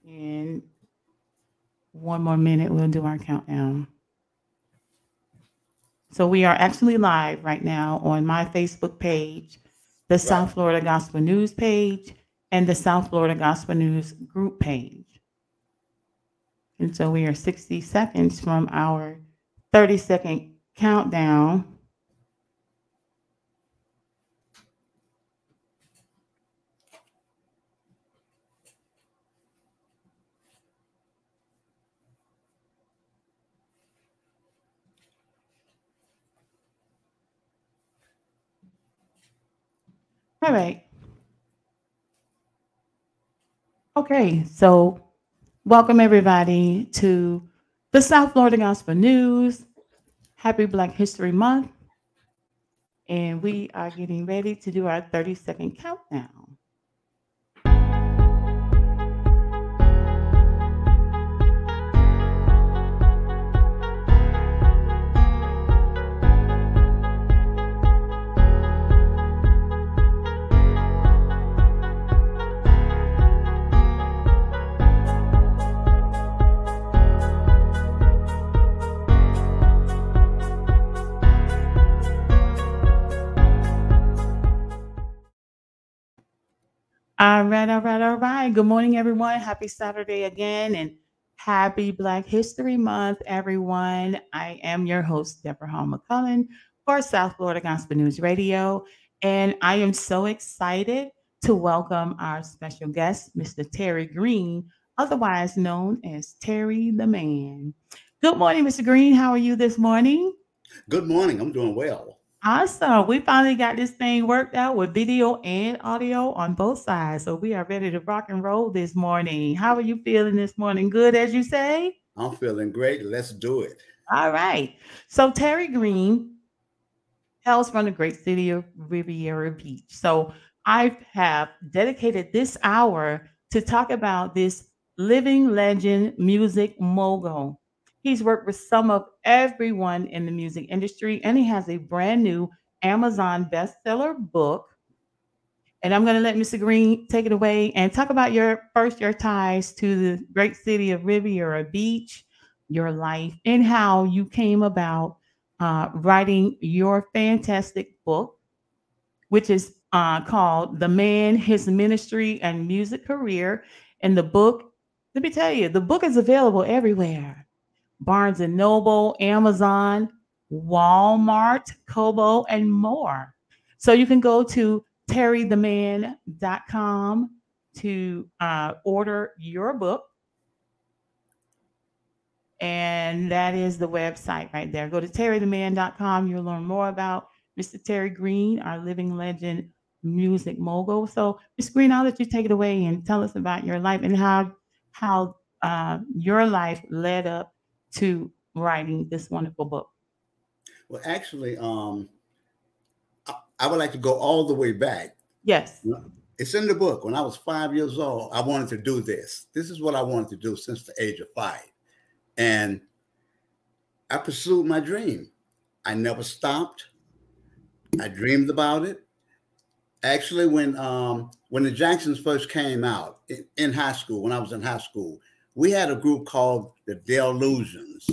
In one more minute, we'll do our countdown. So we are actually live right now on my Facebook page, the South Florida Gospel News page, and the South Florida Gospel News group page. And so we are 60 seconds from our 30-second countdown. All right. Okay, so welcome everybody to the South Florida Gospel News. Happy Black History Month. And we are getting ready to do our 30-second countdown. All right, all right, all right. Good morning, everyone. Happy Saturday again, and happy Black History Month, everyone. I am your host, Deborah Hall McCullen for South Florida Gospel News Radio, and I am so excited to welcome our special guest, Mr. Terry Greene, otherwise known as Terry the Man. Good morning, Mr. Greene. How are you this morning? Good morning. I'm doing well. Awesome. We finally got this thing worked out with video and audio on both sides. So we are ready to rock and roll this morning. How are you feeling this morning? Good, as you say? I'm feeling great. Let's do it. All right. So Terry Greene hails from the great city of Riviera Beach. So I have dedicated this hour to talk about this living legend music mogul. He's worked with some of everyone in the music industry, and he has a brand new Amazon bestseller book. And I'm going to let Mr. Greene take it away and talk about your ties to the great city of Riviera Beach, your life, and how you came about writing your fantastic book, which is called The Man, His Ministry, and Music Career. And the book, let me tell you, the book is available everywhere. Barnes and Noble, Amazon, Walmart, Kobo, and more. So you can go to terrytheman.com to order your book. And that is the website right there. Go to terrytheman.com. You'll learn more about Mr. Terry Greene, our living legend music mogul. So, Ms. Greene, I'll let you take it away and tell us about your life and how your life led up to writing this wonderful book. Well, actually, I would like to go all the way back. Yes. It's in the book. When I was 5 years old, I wanted to do this. This is what I wanted to do since the age of 5. And I pursued my dream. I never stopped. I dreamed about it. Actually, when the Jacksons first came out in high school, when I was in high school, we had a group called the Delusions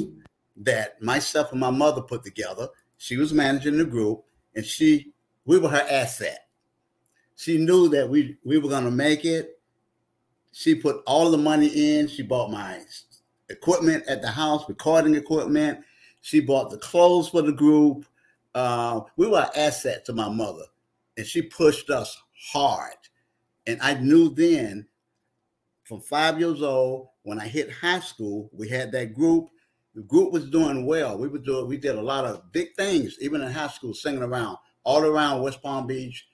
that myself and my mother put together. She was managing the group, and we were her asset. She knew that we were going to make it. She put all the money in. She bought my equipment at the house, recording equipment. She bought the clothes for the group. We were an asset to my mother, and she pushed us hard. And I knew then, from 5 years old, when I hit high school, we had that group. The group was doing well. We did a lot of big things, even in high school, singing around, all around West Palm Beach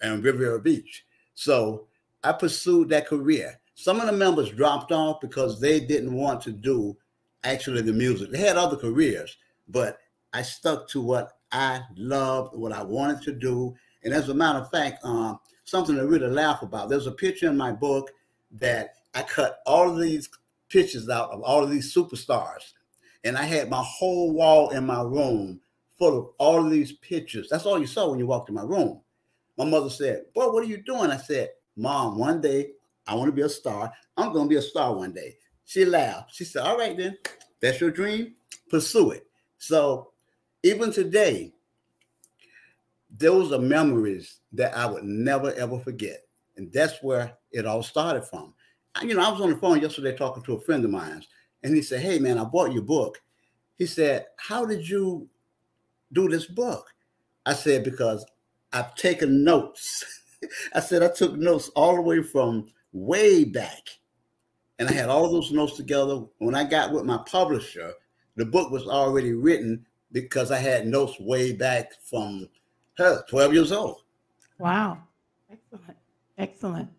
and Riviera Beach. So I pursued that career. Some of the members dropped off because they didn't want to do actually the music. They had other careers, but I stuck to what I loved, what I wanted to do. And as a matter of fact, something to really laugh about, there's a picture in my book that I cut all of these pictures out of all of these superstars. And I had my whole wall in my room full of all of these pictures. That's all you saw when you walked in my room. My mother said, "Boy, what are you doing?" I said, "Mom, one day I want to be a star. I'm going to be a star one day. She laughed. She said, all right, then, that's your dream. Pursue it. So even today, those are memories that I would never, ever forget. And that's where it all started from. I was on the phone yesterday talking to a friend of mine, and he said, hey, man, I bought your book. He said, how did you do this book? I said, because I've taken notes. I said, I took notes all the way from way back. And I had all those notes together. When I got with my publisher, the book was already written because I had notes way back from her, 12 years old. Wow. Excellent. Excellent.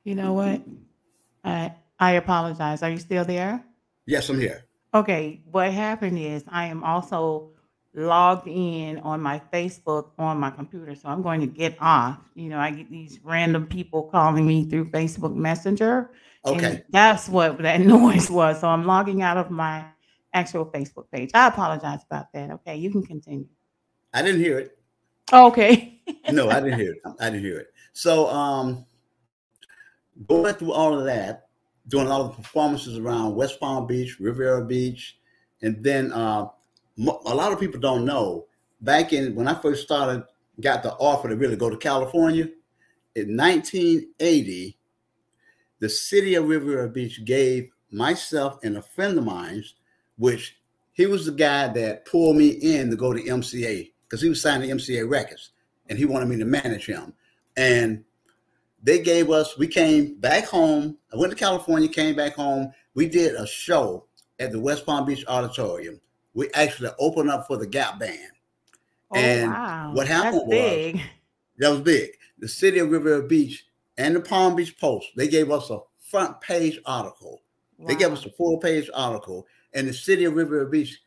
You know what? I apologize. Are you still there? Yes, I'm here. Okay. What happened is I am also logged in on my Facebook on my computer. So I'm going to get off. I get these random people calling me through Facebook Messenger. And Okay. that's what that noise was. So I'm logging out of my actual Facebook page. I apologize about that. Okay. You can continue. I didn't hear it. Okay. No, I didn't hear it. I didn't hear it. So going through all of that, doing a lot of performances around West Palm Beach, Riviera Beach, and then a lot of people don't know, back in when I first started, got the offer to really go to California, in 1980, the city of Riviera Beach gave myself and a friend of mine, which he was the guy that pulled me in to go to MCA because he was signing MCA records and he wanted me to manage him. And they gave us, we came back home. I went to California, came back home. We did a show at the West Palm Beach Auditorium. We actually opened up for the Gap Band. Oh, And wow. what That's happened was, big. that was big. The city of Riviera Beach and the Palm Beach Post, they gave us a front page article. They gave us a full page article. And the city of Riviera Beach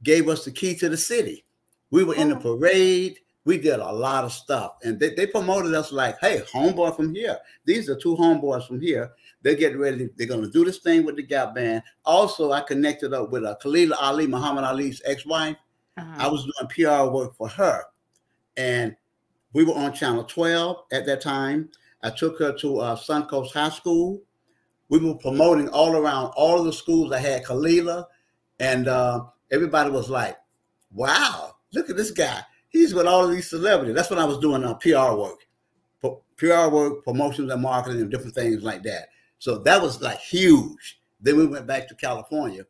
gave us the key to the city. We were in the parade. We did a lot of stuff. And they promoted us like, hey, homeboy from here. These are two homeboys from here. They're getting ready. They're going to do this thing with the Gap Band. Also, I connected up with Khalila Ali, Muhammad Ali's ex-wife. I was doing PR work for her. And we were on Channel 12 at that time. I took her to Suncoast High School. We were promoting all around all of the schools. I had Khalila. And everybody was like, wow, look at this guy. He's with all of these celebrities. That's when I was doing PR work, promotions and marketing and different things like that. So that was like huge. Then we went back to California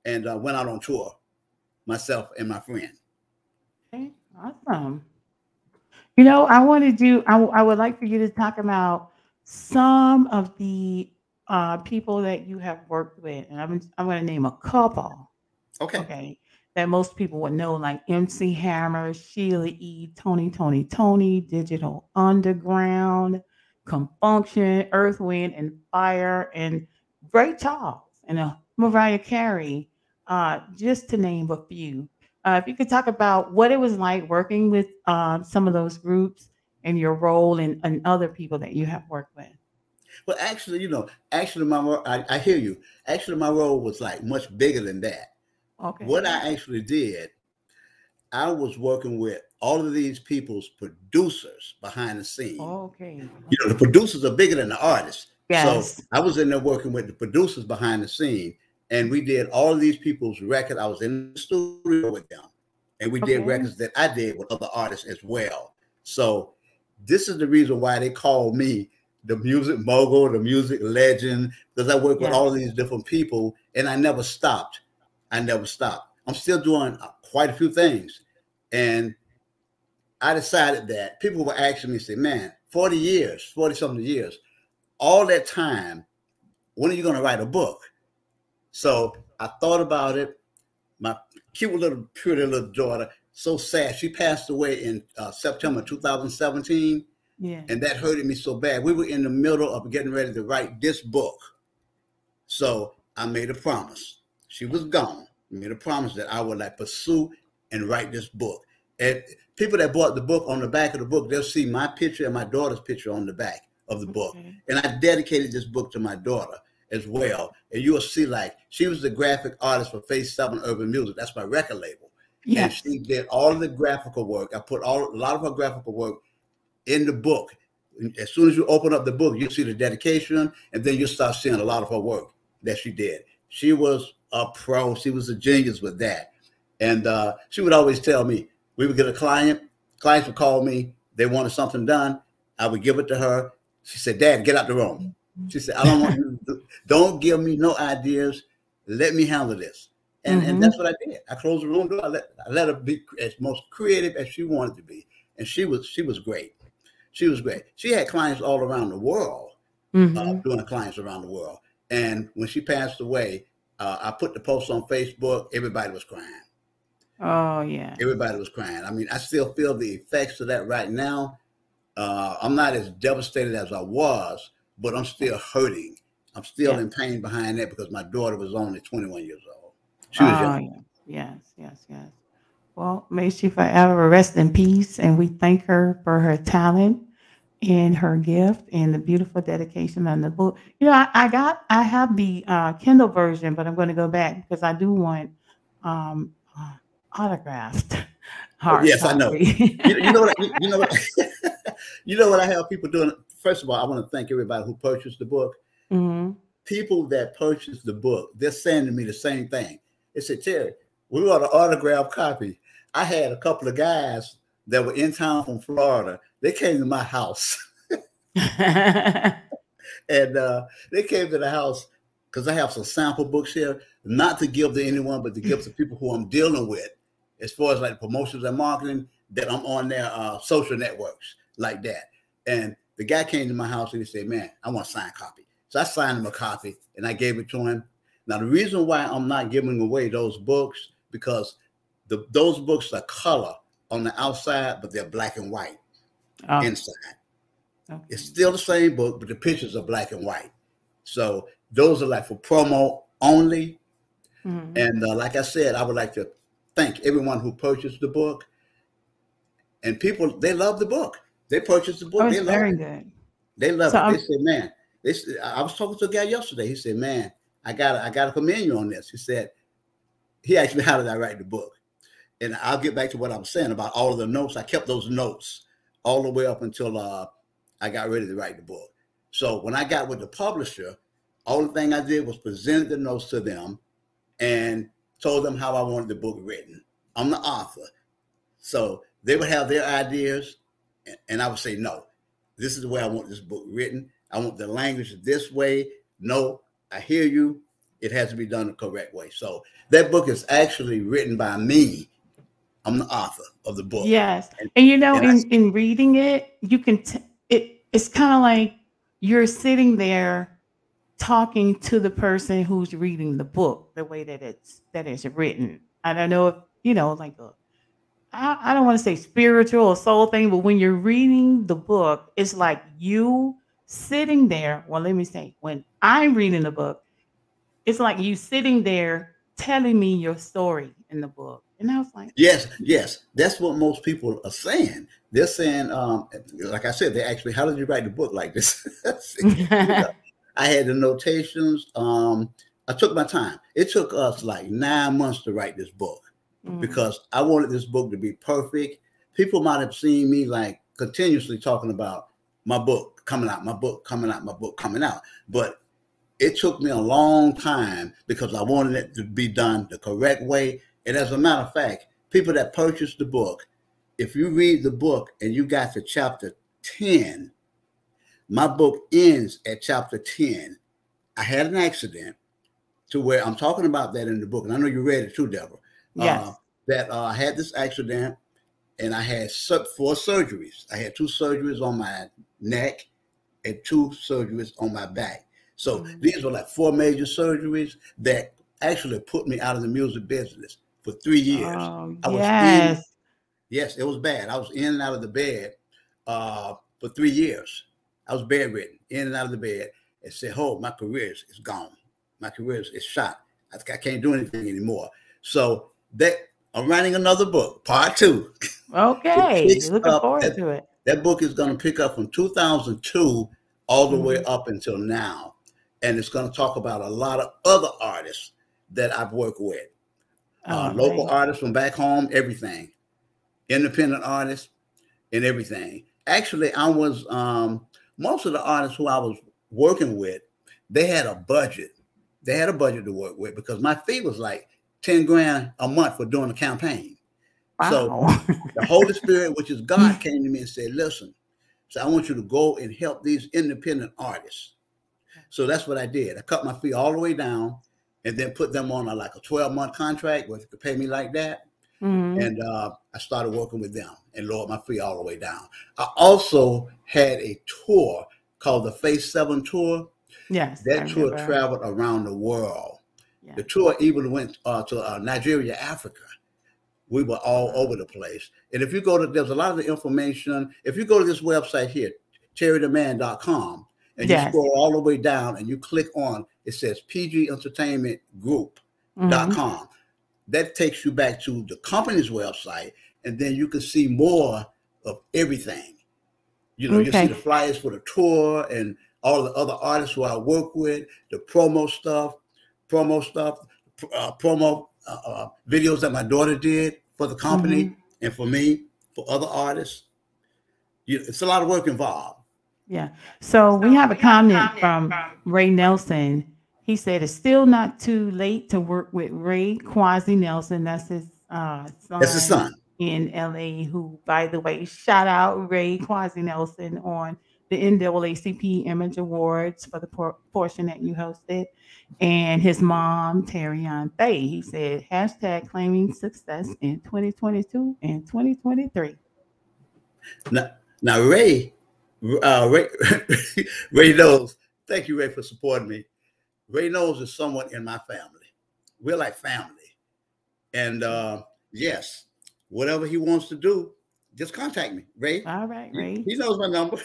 and went out on tour, myself and my friend. Okay, awesome. I would like for you to talk about some of the people that you have worked with. And I'm going to name a couple. Okay. Okay. That most people would know, like MC Hammer, Sheila E., Tony, Digital Underground, Compunction, Earth, Wind, and Fire, and Ray Charles, and Mariah Carey, just to name a few. If you could talk about what it was like working with some of those groups and your role and other people that you have worked with. Well, actually, I hear you. Actually, my role was like much bigger than that. Okay. What I actually did, I was working with all of these people's producers behind the scene. Okay. The producers are bigger than the artists. Yes. So I was in there working with the producers behind the scene, and we did all of these people's records. I was in the studio with them, and we did records that I did with other artists as well. So this is the reason why they call me the music mogul, the music legend, because I work with all of these different people, and I never stopped. I'm still doing quite a few things. And I decided that people were asking me, say, man, 40-something years, all that time, when are you going to write a book? So I thought about it. My cute little, pretty little daughter, so sad. She passed away in September 2017. Yeah. And that hurted me so bad. We were in the middle of getting ready to write this book. So I made a promise. She was gone. I made a promise that I would pursue and write this book. And people that bought the book, on the back of the book, they'll see my picture and my daughter's picture on the back of the book. And I dedicated this book to my daughter as well. And you'll see, she was the graphic artist for Phase 7 Urban Music. That's my record label. Yes. And she did all of the graphical work. I put a lot of her graphical work in the book. As soon as you open up the book, you see the dedication, and then you start seeing a lot of her work that she did. She was a pro. She was a genius with that. And she would always tell me, we would get a client. Clients would call me. They wanted something done. I would give it to her. She said, Dad, get out the room. She said, I don't want you to don't give me no ideas. Let me handle this. And that's what I did. I closed the room door. I let her be as most creative as she wanted to be. And she was great. She was great. She had clients all around the world, doing clients around the world. And when she passed away, I put the post on Facebook. Everybody was crying. Oh, yeah. Everybody was crying. I mean, I still feel the effects of that right now. I'm not as devastated as I was, but I'm still hurting. I'm still in pain behind that because my daughter was only 21 years old. She was young. Yes, yes, yes. Well, may she forever rest in peace. And we thank her for her talent and her gift and the beautiful dedication on the book. You know, I have the Kindle version, but I'm going to go back because I do want um, uh, autographed Oh, hard yes, I know. copy. You know what? You know what? You know what I have people doing. First of all, I want to thank everybody who purchased the book. Hmm. People that purchased the book, they're saying to me the same thing. They said, Terry, we want an autographed copy. I had a couple of guys that were in town from Florida. They came to my house. And they came to the house because I have some sample books here, not to give to anyone, but to give to people who I'm dealing with as far as like promotions and marketing, that I'm on their social networks like that. And the guy came to my house and he said, man, I want a signed copy. So I signed him a copy and I gave it to him. Now, the reason why I'm not giving away those books, because those books are color on the outside, but they're black and white inside. Okay. It's still the same book, but the pictures are black and white. So those are like for promo only. And like I said, I would like to thank everyone who purchased the book. And people, they love the book. They purchased the book. Oh, it's They love very it. good. They love So it. They said, man, I was talking to a guy yesterday. He said, man, I gotta commend you on this. He said, he asked me, how did I write the book? And I'll get back to what I was saying about all of the notes. I kept those notes all the way up until I got ready to write the book. So when I got with the publisher, all the thing I did was present the notes to them and told them how I wanted the book written. I'm the author. So they would have their ideas and I would say, no, this is the way I want this book written. I want the language this way. No, I hear you. It has to be done the correct way. So that book is actually written by me. I'm the author of the book. yes, and you know, And in reading it, you can it's kind of like you're sitting there talking to the person who's reading the book, the way that it's written. I don't know if you know, like I don't want to say spiritual or soul thing, but when you're reading the book, it's like you sitting there. Well, let me say, when I'm reading the book, it's like you sitting there telling me your story in the book. And I was like, yes, yes, that's what most people are saying. They're saying, like I said, they actually, how did you write the book like this? I had the notations. I took my time. It took us like 9 months to write this book because I wanted this book to be perfect. People might have seen me like continuously talking about my book coming out, my book coming out, my book coming out. But it took me a long time because I wanted it to be done the correct way. And as a matter of fact, people that purchased the book, if you read the book and you got to chapter 10, my book ends at chapter 10. I had an accident to where I'm talking about that in the book. And I know you read it too, Deborah. yes. I had this accident and I had 4 surgeries. I had 2 surgeries on my neck and 2 surgeries on my back. So these were like 4 major surgeries that actually put me out of the music business for 3 years. Oh, I was in, yes. yes, it was bad. I was in and out of the bed for 3 years. I was bedridden, in and out of the bed, and said, oh, my career is gone. My career is shot. I can't do anything anymore. So that I'm writing another book, part 2. Okay. Looking forward to it. That book is going to pick up from 2002 all the way up until now. And it's going to talk about a lot of other artists that I've worked with. Local artists from back home, everything. Independent artists and everything. Actually, I was most of the artists who I was working with, they had a budget. They had a budget to work with because my fee was like 10 grand a month for doing a campaign. So Wow. the Holy Spirit, which is God, came to me and said, listen, so I want you to go and help these independent artists. So that's what I did. I cut my fee all the way down and then put them on like a 12-month contract where they could pay me like that. Mm-hmm. And I started working with them and lowered my fee all the way down. I also had a tour called the Phase 7 Tour. Yes, I That tour remember. traveled around the world. Yeah. The tour even went to Nigeria, Africa. We were all over the place. And if you go to, there's a lot of the information. If you go to this website here, terrytheman.com, and you Yes. scroll all the way down and you click on, it says PG Entertainment Mm-hmm. Group.com. That takes you back to the company's website, and then you can see more of everything. You know, you see the Okay. flyers for the tour and all the other artists who I work with, the promo stuff, promo videos that my daughter did for the company Mm-hmm. and for me, for other artists. It's a lot of work involved. Yeah. So we have a comment from Ray Nelson. He said it's still not too late to work with Ray Quasi Nelson. That's his That's the son son. in LA, who, by the way, shout out Ray Quasi Nelson on the NAACP Image Awards for the portion that you hosted. And his mom, Terry Faye. He said, hashtag claiming success in 2022 and 2023. Now, now Ray, Ray knows. Thank you, Ray, for supporting me. Ray knows is someone in my family. We're like family. And yes, whatever he wants to do, just contact me, Ray. All right, Ray. He knows my number.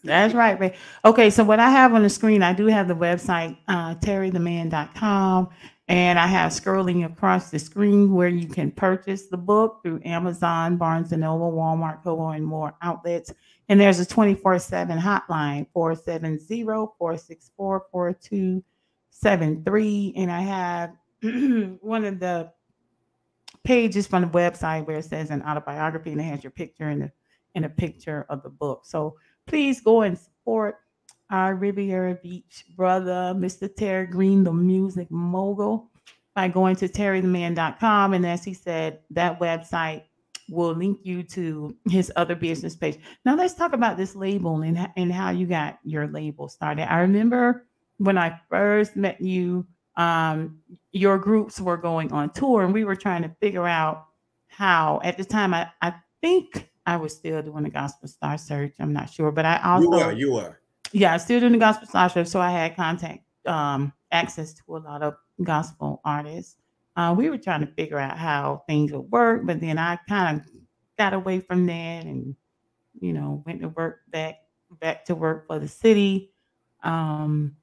That's right, Ray. Okay, so what I have on the screen, I do have the website, terrytheman.com, and I have scrolling across the screen where you can purchase the book through Amazon, Barnes& and Noble, Walmart, Kobo, and more outlets. And there's a 24/7 hotline, 470-464-4273. And I have one of the pages from the website where it says an autobiography and it has your picture and a picture of the book. So please go and support our Riviera Beach brother, Mr. Terry Greene, the music mogul, by going to terrytheman.com. And as he said, that website will link you to his other business page. Now let's talk about this label and how you got your label started. I remember when I first met you, your groups were going on tour and we were trying to figure out how. At the time, I think I was still doing the gospel star search. I'm not sure, but I You were, also, you were. yeah, I still doing the gospel star search. So I had contact, access to a lot of gospel artists. We were trying to figure out how things would work, but then I kind of got away from that and, went to work back to work for the city. Um,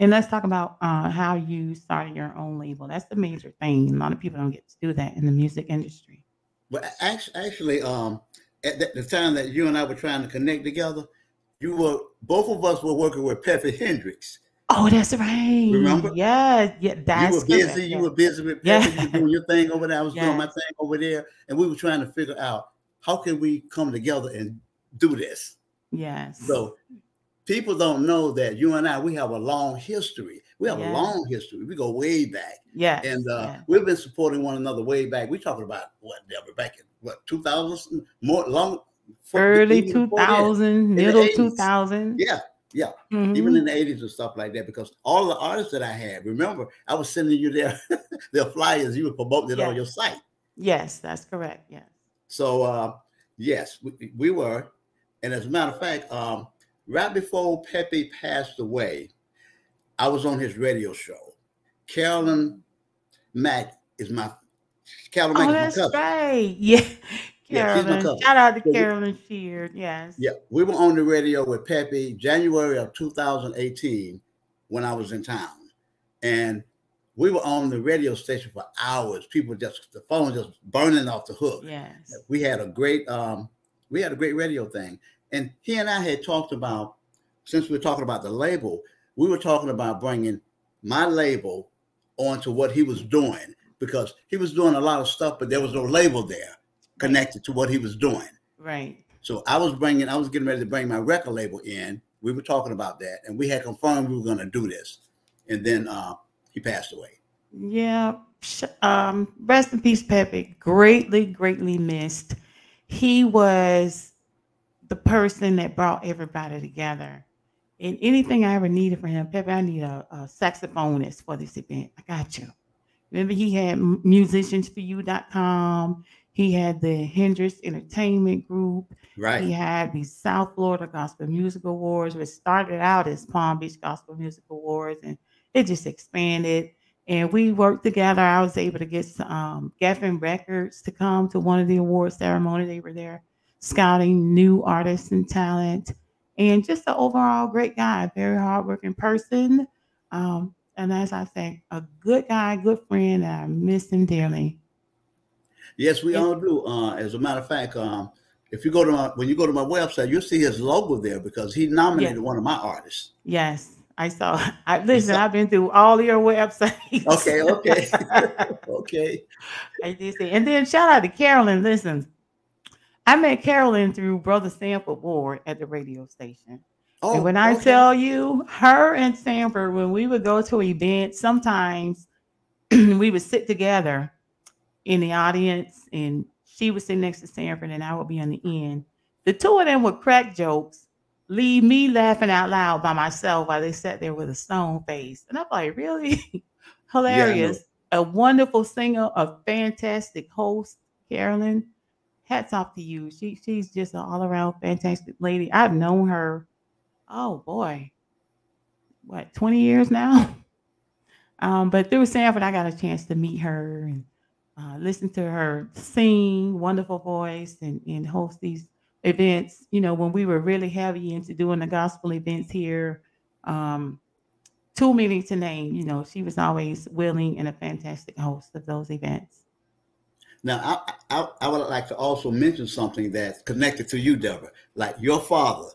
and let's talk about how you started your own label. That's the major thing. A lot of people don't get to do that in the music industry. But actually, at the time that you and I were trying to connect together, both of us were working with Pepe Hendricks. Oh, that's right. Remember? Yeah, yeah, You were that's busy. correct. You Yeah, were busy with Pepe. You were yeah, doing your thing over there. I was doing my yes, thing over there, and we were trying to figure out how can we come together and do this. yes, So people don't know that you and I, we have a long history. We have a yes, long history. We go way back. And yes, yes. we've been supporting one another way back. We're talking about what, Deborah, back in what, 2000s, more long, Early even before then, 2000, in the middle 80s. 2000. Yeah, yeah. Even in Hmm. the 80s and stuff like that, because all the artists that I had, remember, I was sending you their flyers, you were promoting it on Yes, your site. yes, that's correct. Yes. So, yes, we were. And as a matter of fact, right before Pepe passed away, I was on his radio show. Carolyn Mack is my Carolyn Mack Oh, is my that's cousin. right. Yeah, Yeah, she's my Carolyn. cousin. Shout out to So Carolyn Sheard. Yes. yeah, we were on the radio with Pepe January of 2018 when I was in town, and we were on the radio station for hours. People just the phone just burning off the hook. Yes. We had a great radio thing, and he and I had talked about, since we were talking about the label, we were talking about bringing my label onto what he was doing, because he was doing a lot of stuff, but there was no label there Right. connected to what he was doing. Right. So I was getting ready to bring my record label in. We were talking about that, and we had confirmed we were going to do this. And then he passed away. Yeah. Rest in peace, Pepe. Greatly, greatly missed. He was the person that brought everybody together. And anything I ever needed from him, Pepe, I need a saxophonist for this event. I got you. Remember, he had musiciansforyou.com. He had the Hendrix Entertainment Group. Right. He had the South Florida Gospel Music Awards, which started out as Palm Beach Gospel Music Awards, and it just expanded. And we worked together. I was able to get Geffen Records to come to one of the award ceremonies. They were there scouting new artists and talent, and just an overall great guy, very hardworking person. And as I say, a good guy, good friend, and I miss him dearly. Yes, we It, all do. As a matter of fact, if you go to when you go to my website, you'll see his logo there because he yes, nominated one of my artists. yes, I saw. I You listen. saw- I've been through all your websites. Okay, okay, okay. I did see, and then shout out to Carolyn. Listen, I met Carolyn through Brother Sanford Ward at the radio station. And Oh, when I okay. tell you, her and Sanford, when we would go to events, sometimes we would sit together in the audience, and she would sit next to Sanford, and I would be on the end. The two of them would crack jokes, leave me laughing out loud by myself while they sat there with a stone face. And I'm like, really? Yeah, I know. Hilarious. A wonderful singer, a fantastic host, Carolyn. Hats off to you. She's just an all around fantastic lady. I've known her, oh boy, what, 20 years now? But through Sanford, I got a chance to meet her and listen to her sing, wonderful voice, and host these events. You know, when we were really heavy into doing the gospel events here, um, too many to name. You know, she was always willing and a fantastic host of those events. Now, I would like to also mention something that's connected to you, Deborah. Like your father.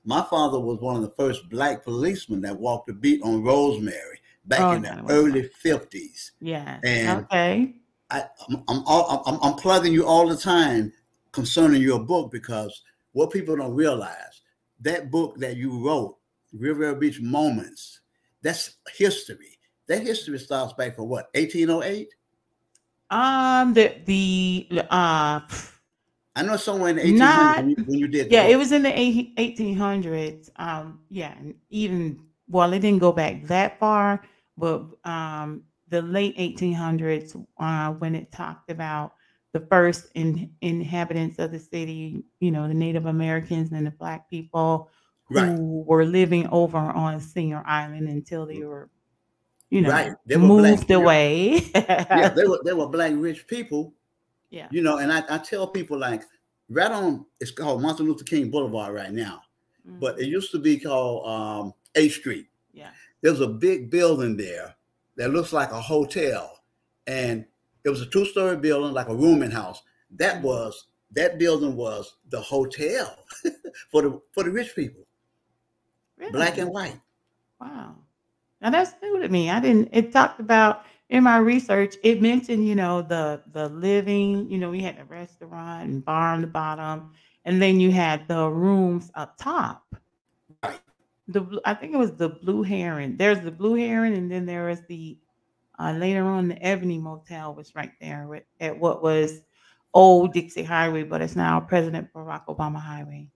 My father was one of the first black policemen that walked the beat on Rosemary back Oh, in the God, it was early fun. '50s. Yes. And Okay. I'm plugging you all the time concerning your book because what people don't realize, that book that you wrote, Riviera Beach Moments, that's history. That history starts back from what, 1808? The I know somewhere in the 1800s not when you did the yeah, it book. was in the 1800s. Yeah, and even well, it didn't go back that far, but the late 1800s, when it talked about the first inhabitants of the city, you know, the Native Americans and the Black people Right, who were living over on Singer Island until they were, you right. know, They were black. moved away. Yeah, they were black rich people, Yeah. and I tell people like right on it's called Martin Luther King Boulevard right now, but it Mhm. used to be called 8th Street. Yeah. There's a big building there that looks like a hotel, and it was a two-story building, like a rooming house. Mhm. That building was the hotel for the rich people, black and Really? white. Wow. Now that's new to me. I didn't it talked about in my research, it mentioned, you know, the living, you know, we had the restaurant and bar on the bottom, and then you had the rooms up top. Right, I think it was the Blue Heron. There's the Blue Heron, and then there was the later on the Ebony Motel was right there at what was old Dixie Highway, but it's now President Barack Obama Highway.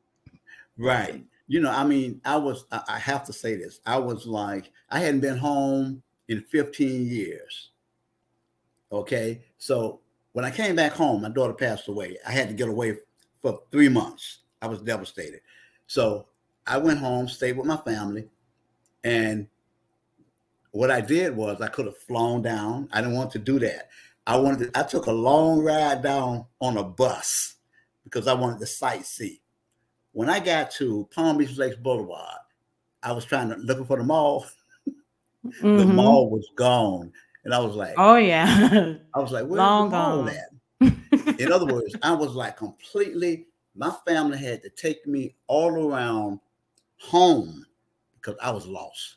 right. So, I mean, I have to say this. I was like, I hadn't been home in 15 years. Okay. So when I came back home, my daughter passed away. I had to get away for 3 months. I was devastated. So I went home, stayed with my family. And what I did was I could have flown down. I didn't want to do that. I took a long ride down on a bus because I wanted to sightsee. When I got to Palm Beach Lakes Boulevard, I was looking for the mall. The mhm. mall was gone. And Oh yeah. I was like, where's the Long mall gone. at? In other words, I was like completely, my family had to take me all around home because I was lost.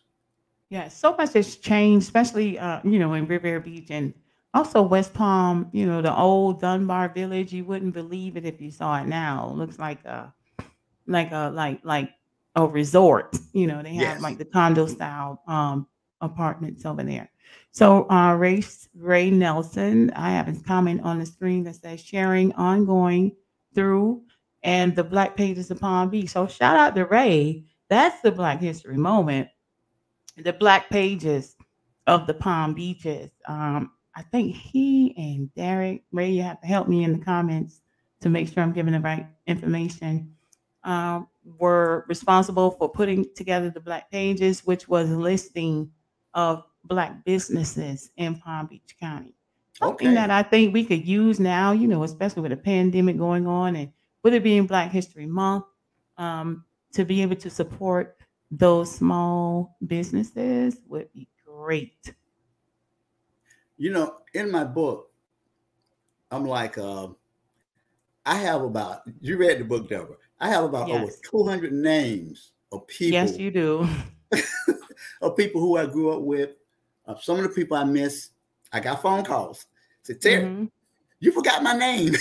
Yeah, so much has changed, especially you know, in Riviera Beach and Also, West Palm, the old Dunbar Village, you wouldn't believe it if you saw it now. It looks like a resort. They have Yes. like the condo style apartments over there. So Ray Nelson, I have his comment on the screen that says sharing ongoing through and the Black Pages of Palm Beach. So shout out to Ray. That's the Black History moment, the Black Pages of the Palm Beaches. I think he and Derek Ray, you have to help me in the comments to make sure I'm giving the right information. Were responsible for putting together the Black Pages, which was a listing of Black businesses in Palm Beach County. Something that Okay. I think we could use now, especially with a pandemic going on and with it being Black History Month, to be able to support those small businesses would be great. In my book, I'm like, I have about, you read the book, Deborah. I have about over Yes. 200 names Yes, you do. of people who I grew up with. Some of the people I miss, I got phone calls. Said, Terry, Hmm. you forgot my name.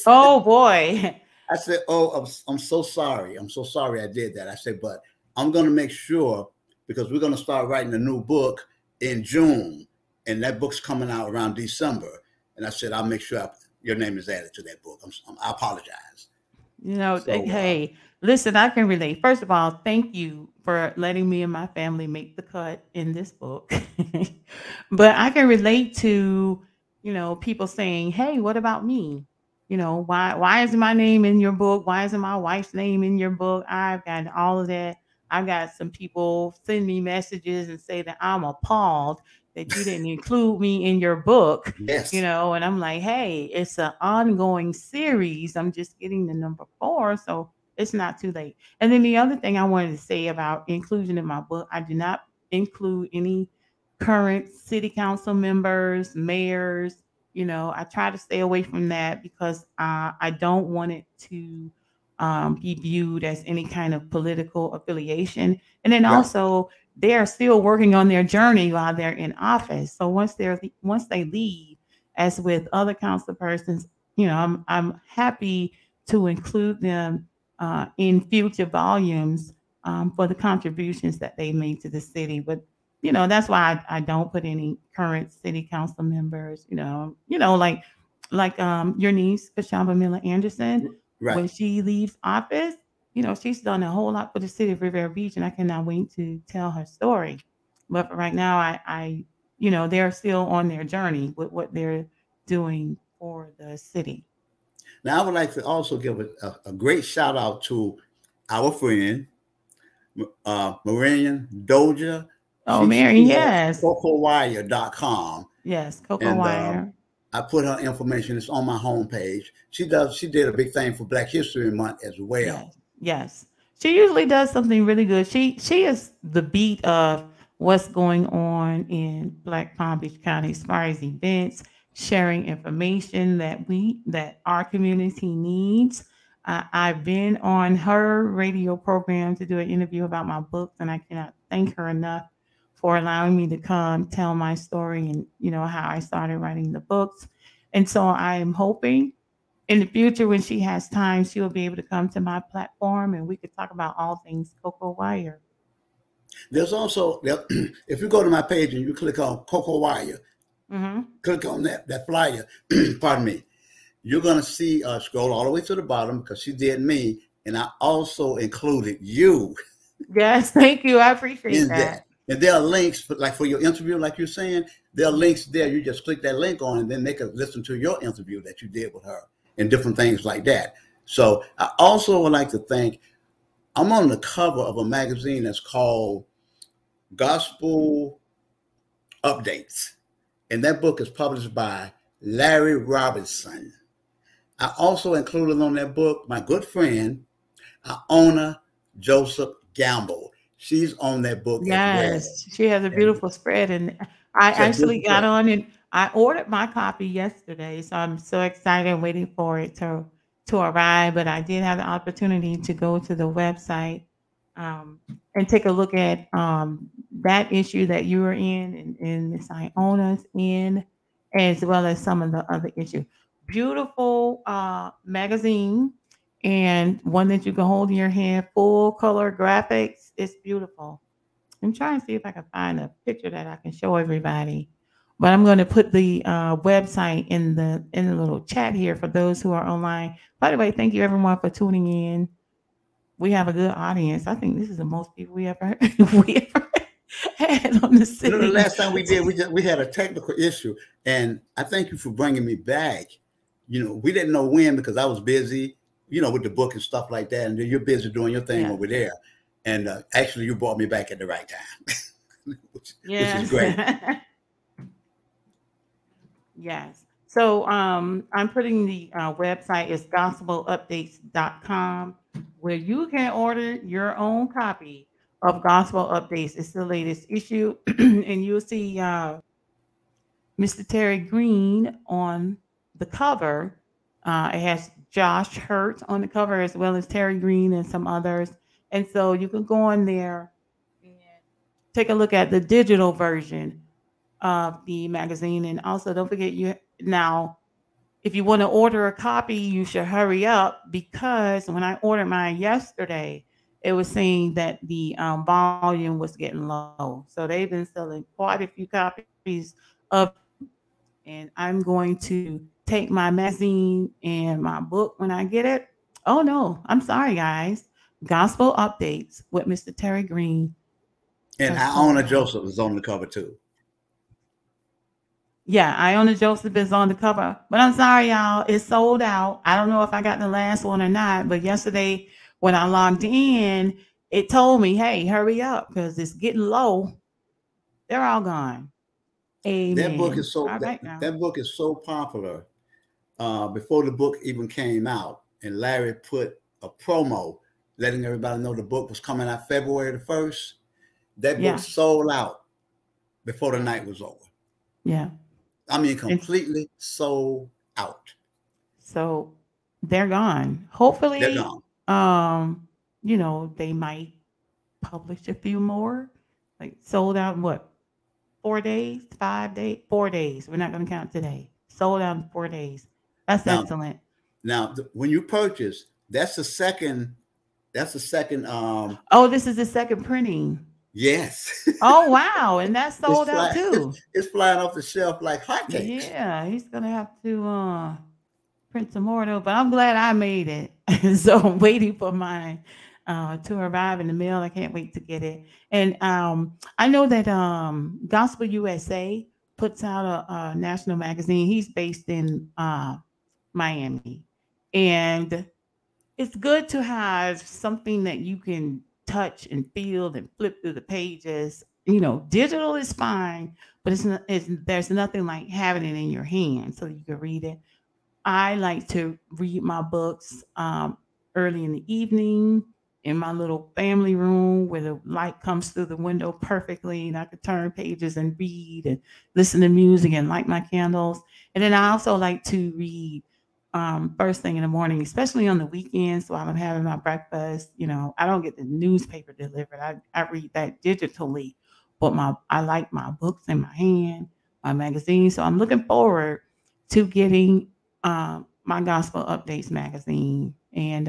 Oh boy. I said, oh, I'm so sorry. I'm so sorry I did that. I said, but I'm going to make sure because we're going to start writing a new book in June, and that book's coming out around December. And I said, I'll make sure your name is added to that book. I apologize. So, Hey, listen, I can relate. First of all, thank you for letting me and my family make the cut in this book. But I can relate to, people saying, "Hey, what about me? Why isn't my name in your book? Why isn't my wife's name in your book?" I've got all of that. I've got some people send me messages and say that I'm appalled that you didn't include me in your book, yes, and I'm like, hey, it's an ongoing series. I'm just getting the number 4, so it's not too late. And then the other thing I wanted to say about inclusion in my book, I do not include any current city council members, mayors. I try to stay away from that because I don't want it to be viewed as any kind of political affiliation. And then right. also, they are still working on their journey while they're in office. So once they leave, as with other council persons, I'm happy to include them in future volumes for the contributions that they made to the city. But that's why I don't put any current city council members. Like your niece, Kashamba Miller Anderson, Right. when she leaves office, she's done a whole lot for the city of Rivera Beach, and I cannot wait to tell her story. But for right now, they're still on their journey with what they're doing for the city. Now, I would like to also give a great shout out to our friend, Marian Doja. Oh, She Marion, has yes, cocowire.com. yes, Coco And Wire. I put her information. It's on my homepage. She did a big thing for Black History Month as well. Yes, yes. She usually does something really good. She is the beat of what's going on in Black Palm Beach County as far as events, sharing information that our community needs. I've been on her radio program to do an interview about my books, and I cannot thank her enough for allowing me to come tell my story and how I started writing the books. And so I am hoping in the future, when she has time, she will be able to come to my platform and we could talk about all things Coco Wire. There's also if you go to my page and you click on Coco Wire, Hmm. click on that flyer. Pardon me. You're gonna see scroll all the way to the bottom because she did me, and I also included you Yes, thank you. I appreciate in that. that. And there are links like for your interview, like you're saying. There are links there. You just click that link on, and then they can listen to your interview that you did with her and different things like that. So I also would like to thank. I'm on the cover of a magazine that's called Gospel Updates, and that book is published by Larry Robinson. I also included on that book my good friend, Iona Joseph Gamble. She's on that book as well. Yes, she has a And beautiful spread, and I she has a actually beautiful got spread. on and I ordered my copy yesterday, so I'm so excited waiting for it to arrive. But I did have the opportunity to go to the website um, and take a look at that issue that you were in and Miss Iona's in. as well as some of the other issues. Beautiful magazine, and one that you can hold in your hand, full color graphics. It's beautiful. I'm trying to see if I can find a picture that I can show everybody. But I'm going to put the website in the little chat here for those who are online. By the way, thank you everyone for tuning in. We have a good audience. I think this is the most people we ever we ever had on the You know, the city. last time we did, we had a technical issue, and I thank you for bringing me back. You know, we didn't know when because I was busy, you know, with the book and stuff like that, and then you're busy doing your thing Yeah. over there. And actually, you brought me back at the right time, which is Yes. great. Yes. So I'm putting the website is gospelupdates.com where you can order your own copy of Gospel Updates. It's the latest issue, and you'll see Mr. Terry Greene on the cover. It has Josh Hurt on the cover as well as Terry Greene and some others. And so you can go on there and take a look at the digital version of the magazine. And also, don't forget you now. If you want to order a copy, you should hurry up because when I ordered mine yesterday, it was saying that the volume was getting low. So they've been selling quite a few copies of and I'm going to take my magazine and my book when I get it. Oh no, I'm sorry, guys. Gospel Updates with Mr. Terry Greene And has Iona sold out. Joseph is on the cover too. Yeah, Iona Joseph is on the cover. But I'm sorry, y'all. It's sold out. I don't know if I got the last one or not, but yesterday when I logged in, it told me, hey, hurry up because it's getting low. They're all gone. That book Amen. is so All right now. that book is so popular. Before the book even came out, and Larry put a promo letting everybody know the book was coming out February the 1st. That book Yeah. sold out before the Yeah. night was over. Yeah. I mean, And completely sold out. so they're gone. They're Hopefully, gone. they might publish a few more. Like sold out in what, 4 days, 5 days, 4 days. We're not going to count today. Sold out in 4 days. That's Now, excellent. when you purchase, that's the second. That's the second. Oh, this is the second printing. Yes, Oh wow, and that's it's sold out flying. too. It's flying off the shelf like hotcakes. Yeah, he's gonna have to print some more though. But I'm glad I made it. So I'm waiting for mine to arrive in the mail. I can't wait to get it. And I know that Gospel USA puts out a national magazine. He's based in Miami, and it's good to have something that you can touch and feel and flip through the pages. Digital is fine, but there's nothing like having it in your hand so you can read it. I like to read my books early in the evening in my little family room where the light comes through the window perfectly and I could turn pages and read and listen to music and light my candles. And then I also like to read first thing in the morning, especially on the weekends while I'm having my breakfast. I don't get the newspaper delivered. I read that digitally, but I like my books in my hand, my magazine. So I'm looking forward to getting my Gospel Updates magazine. And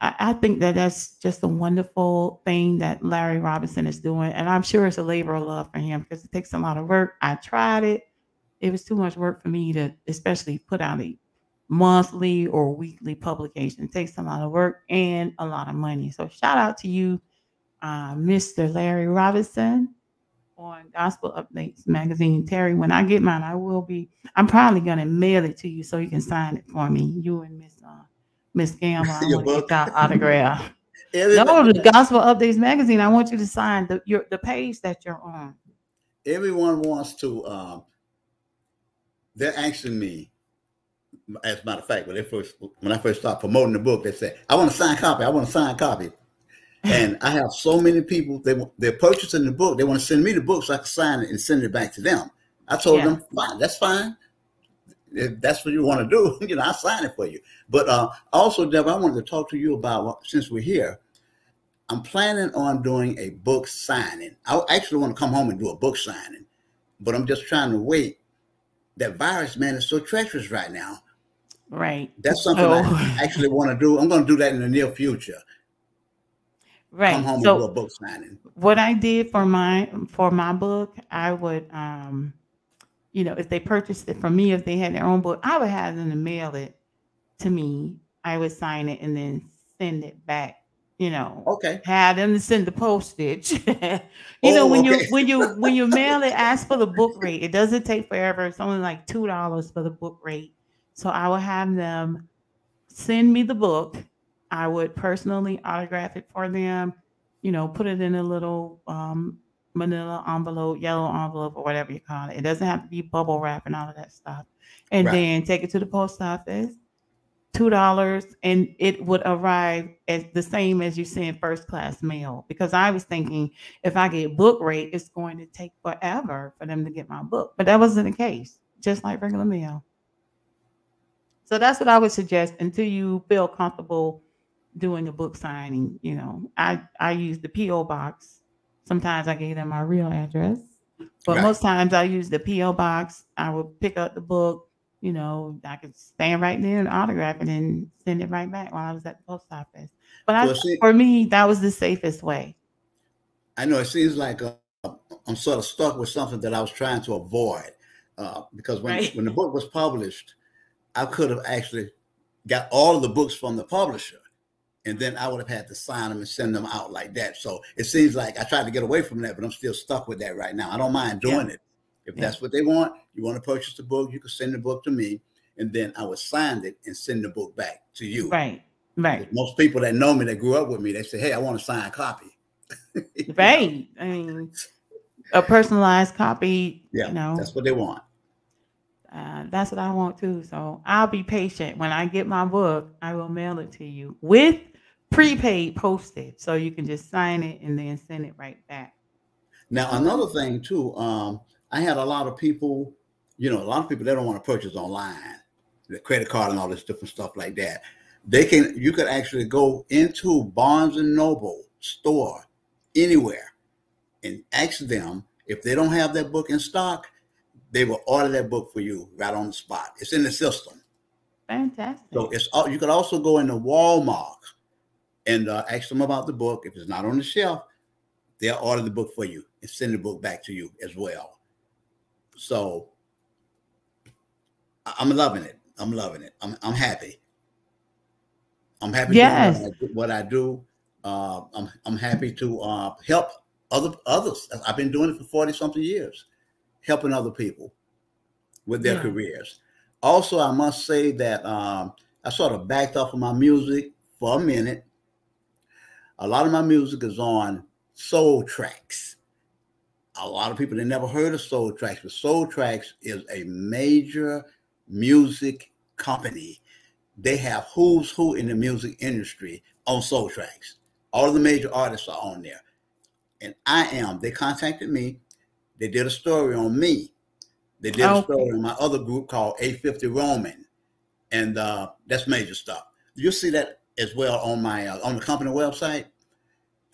I think that that's just a wonderful thing that Larry Robinson is doing. And I'm sure it's a labor of love for him because it takes a lot of work. I tried it. It was too much work for me to especially put out a monthly or weekly publication. It takes a lot of work and a lot of money. So shout out to you, Mr. Larry Robinson on Gospel Updates magazine. Terry, when I get mine, I'm probably gonna mail it to you so you can sign it for me. You and Miss Gamble. I Your want to get book. your autograph. No, Everybody, the Gospel Updates magazine. I want you to sign the page that you're on. everyone wants to. They're asking me. As a matter of fact, when I first started promoting the book, they said, "I want a signed copy. I want a signed copy." And I have so many people, they're purchasing the book. They want to send me the book so I can sign it and send it back to them. I told Yeah. them, fine, that's fine. If that's what you want to do, I'll sign it for you. But also, Deb, I wanted to talk to you about, since we're here, I'm planning on doing a book signing. I actually want to come home and do a book signing, but I'm just trying to wait that virus, man, is so treacherous right now. Right. That's something I So actually want to do. I'm going to do that in the near future. Come right. home and do a So book signing. what I did for my book, I would if they purchased it from me, if they had their own book, I would have them to mail it to me. I would sign it and then send it back, you know, Okay. have them to send the postage. Oh, When okay. you mail it, ask for the book rate. It doesn't take forever. It's only like $2 for the book rate. So I will have them send me the book. I would personally autograph it for them, put it in a little manila envelope, yellow envelope, or whatever you call it. It doesn't have to be bubble wrap and all of that stuff. And Right. then take it to the post office, $2, and it would arrive as the same as you send first class mail. Because I was thinking if I get book rate, it's going to take forever for them to get my book. But that wasn't the case, just like regular mail. So that's what I would suggest until you feel comfortable doing a book signing. I use the PO box. Sometimes I gave them my real address, but Right. most times I use the PO box. I would pick up the book. I could stand right there and autograph it and send it right back while I was at the post office. But So see, for me, that was the safest way. I know it seems like I'm sort of stuck with something that I was trying to avoid because Right. when the book was published, I could have actually got all of the books from the publisher, and then I would have had to sign them and send them out like that. So it seems like I tried to get away from that, but I'm still stuck with that right now. I don't mind Yeah. doing it. If Yeah. that's what they want, you want to purchase the book, you can send the book to me, and then I would sign it and send the book back to you. Right. Right. Because most people that know me, that grew up with me, they say, "Hey, I want a signed copy." you know, Right. I mean, a personalized copy. yeah, that's what they want. That's what I want too. So I'll be patient. When I get my book, I will mail it to you with prepaid postage, so you can just sign it and then send it right back. Now, So another thing too, I had a lot of people, a lot of people they don't want to purchase online, the credit card and all this different stuff like that. You could actually go into Barnes and Noble store anywhere and ask them if they don't have that book in stock, they will order that book for you right on the spot. It's in the system. So fantastic. you could also go into Walmart and ask them about the book. If it's not on the shelf, they'll order the book for you and send the book back to you as well. So I'm loving it. I'm loving it. I'm happy. I'm happy doing Yes. what I do. I'm happy to help others. I've been doing it for 40 something years, helping other people with their Yeah. careers. Also, I must say that I sort of backed off of my music for a minute. A lot of my music is on soul tracks. A lot of people that never heard of Soul Tracks, but Soul Tracks is a major music company. They have who's who in the music industry on Soul Tracks. All of the major artists are on there. And they contacted me. They did a story on me. They did a story Okay. on my other group called 850 Roman. And that's major stuff. You'll see that as well on the company website.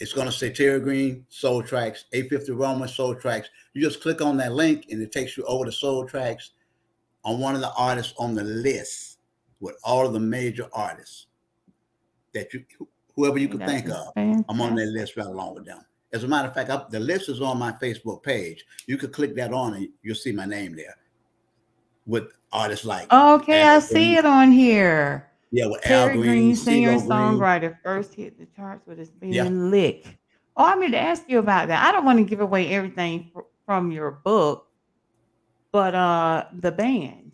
It's going to say Terry Greene, Soul Tracks, 850 Roman, Soul Tracks. You just click on that link and it takes you over to Soul Tracks on one of the artists on the list with all of the major artists that whoever you Okay, could that think is of. I'm on that fantastic. list right along with them. As a matter of fact, the list is on my Facebook page. You could click that on and you'll see my name there with artists like Okay, I Al see Green. it on here. Yeah, with Al Terry Green, Greene, singer and CeeLo Green. songwriter, first hit the charts with his Yeah, band Lick. Oh, I mean to ask you about that. I don't want to give away everything from your book, but the band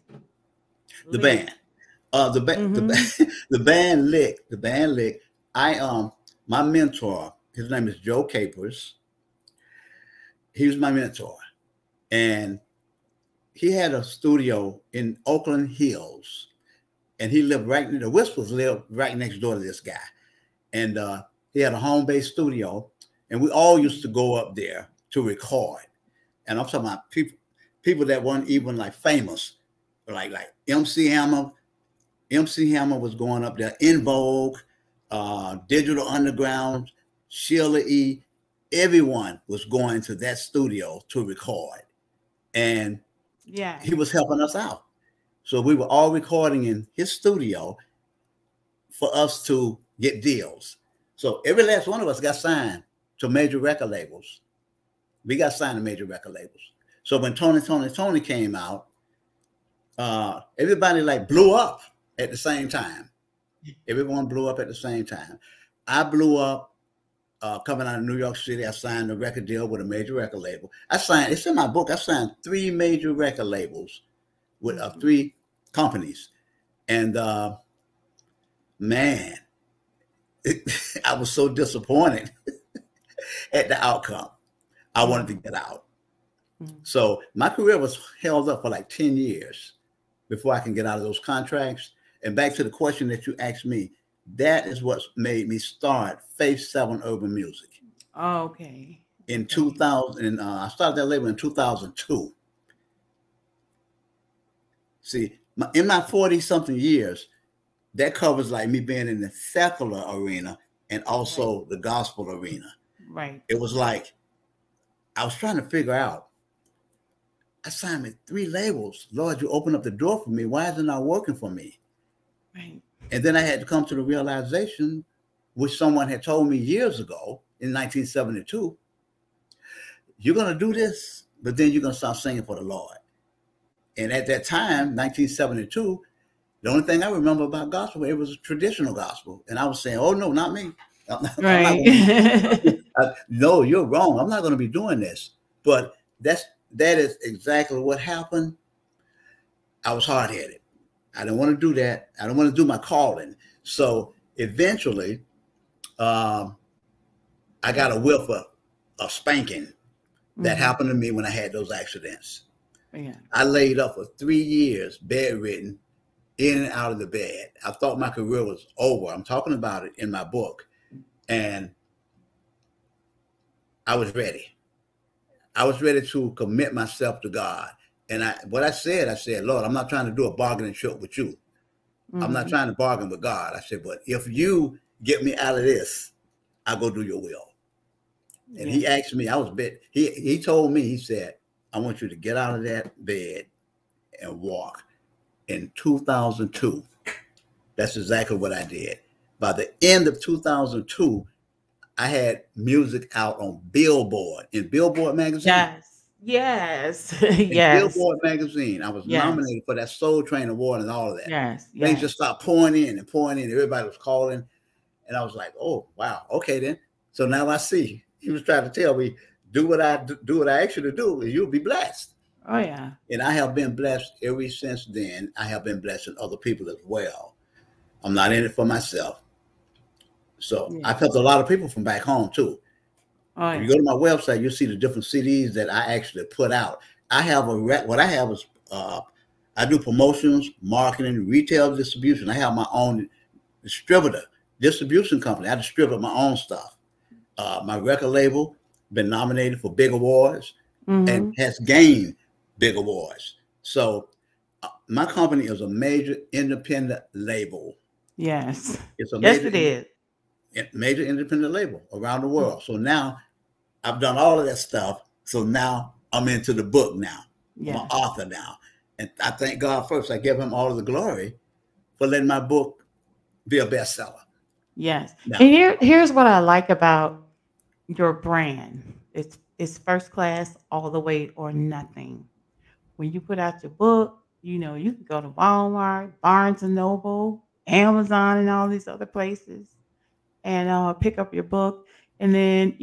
the Lick. band. Mm-hmm. The band lick. I My mentor, his name is Joe Capers. He was my mentor, and he had a studio in Oakland Hills, and he lived the Whispers lived right next door to this guy, and he had a home based studio, and we all used to go up there to record, and I'm talking about people that weren't even like famous, like MC Hammer. MC Hammer was going up there, In Vogue, Digital Underground, Sheila E. Everyone was going to that studio to record. And Yes. He was helping us out. So we were all recording in his studio for us to get deals. So every last one of us got signed to major record labels. We got signed to major record labels. So when Tony came out, everybody like blew up at the same time. Everyone blew up at the same time. I blew up coming out of New York City. I signed a record deal with a major record label. It's in my book, I signed 3 major record labels with Mm-hmm. 3 companies. And man, I was so disappointed at the outcome. I wanted to get out. Mm-hmm. So my career was held up for like 10 years before I can get out of those contracts. And back to the question that you asked me, that is what made me start Faith 7 Urban Music. Okay. In 2000, I started that label in 2002. See, in my 40-something years, that covers like me being in the secular arena and also the gospel arena. Right. It was like, I was trying to figure out, I signed with 3 labels. Lord, you opened up the door for me. Why is it not working for me? Right. And then I had to come to the realization, which someone had told me years ago in 1972, you're going to do this, but then you're going to start singing for the Lord. And at that time, 1972, the only thing I remember about gospel, it was a traditional gospel. And I was saying, oh, no, not me. I'm not no, you're wrong. I'm not going to be doing this. But that is exactly what happened. I was hard-headed. I didn't want to do that. I don't want to do my calling. So eventually, I got a whiff of spanking that happened to me when I had those accidents. Yeah. I laid up for 3 years, bedridden, in and out of the bed. I thought my career was over. I'm talking about it in my book. And I was ready. I was ready to commit myself to God. And I said, Lord, I'm not trying to do a bargaining trip with you. I'm not trying to bargain with God. I said, but if you get me out of this, I'll go do your will. And he asked me, he told me, he said, I want you to get out of that bed and walk. In 2002, that's exactly what I did. By the end of 2002, I had music out on Billboard, in Billboard magazine. Yes. In Yes. Billboard magazine, I was Yes. nominated for that Soul Train Award and all of that. Yes. Things Yes. just stopped pouring in and pouring in. Everybody was calling. And I was like, oh, wow. Okay, then. So now I see. He was trying to tell me, do what I asked you to do, and you'll be blessed. Oh, yeah. And I have been blessed ever since then. I have been blessing other people as well. I'm not in it for myself. So I've helped a lot of people from back home, too. Oh, If yeah. you go to my website, you'll see the different CDs that I actually put out. I have what I have is I do promotions, marketing, retail distribution. I have my own distribution company. I distribute my own stuff. My record label been nominated for big awards and has gained big awards. So my company is a major independent label. Yes. It's a Yes, it is. major independent label around the world. So now I've done all of that stuff. So now I'm into the book now. I'm an author now. And I thank God first. I give him all of the glory for letting my book be a bestseller. Yes. Now, And here's what I like about your brand. It's first class all the way or nothing. When you put out your book, you can go to Walmart, Barnes and Noble, Amazon, and all these other places and pick up your book. And then,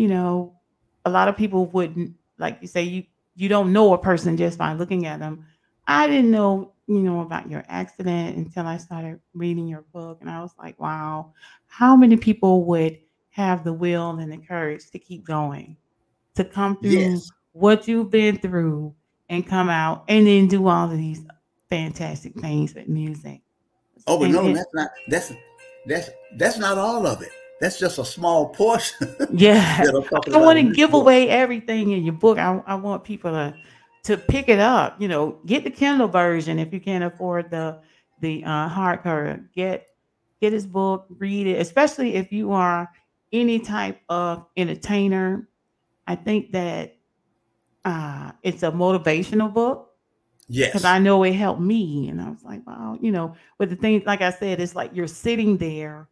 a lot of people wouldn't, like you say, you don't know a person just by looking at them. I didn't know, about your accident until I started reading your book. And I was like, wow, how many people would have the will and the courage to keep going, to come through yes. what you've been through and come out and then do all of these fantastic things with music. Oh, but no, And that's not all of it. That's just a small portion yeah, that I'm talking I about want in to this give book. away everything in your book. I want people to pick it up. Get the Kindle version if you can't afford the hardcover. Get his book, read it, especially if you are any type of entertainer. I think that it's a motivational book. because Yes. I know it helped me. And I was like, wow, but the thing, like I said, it's like you're sitting there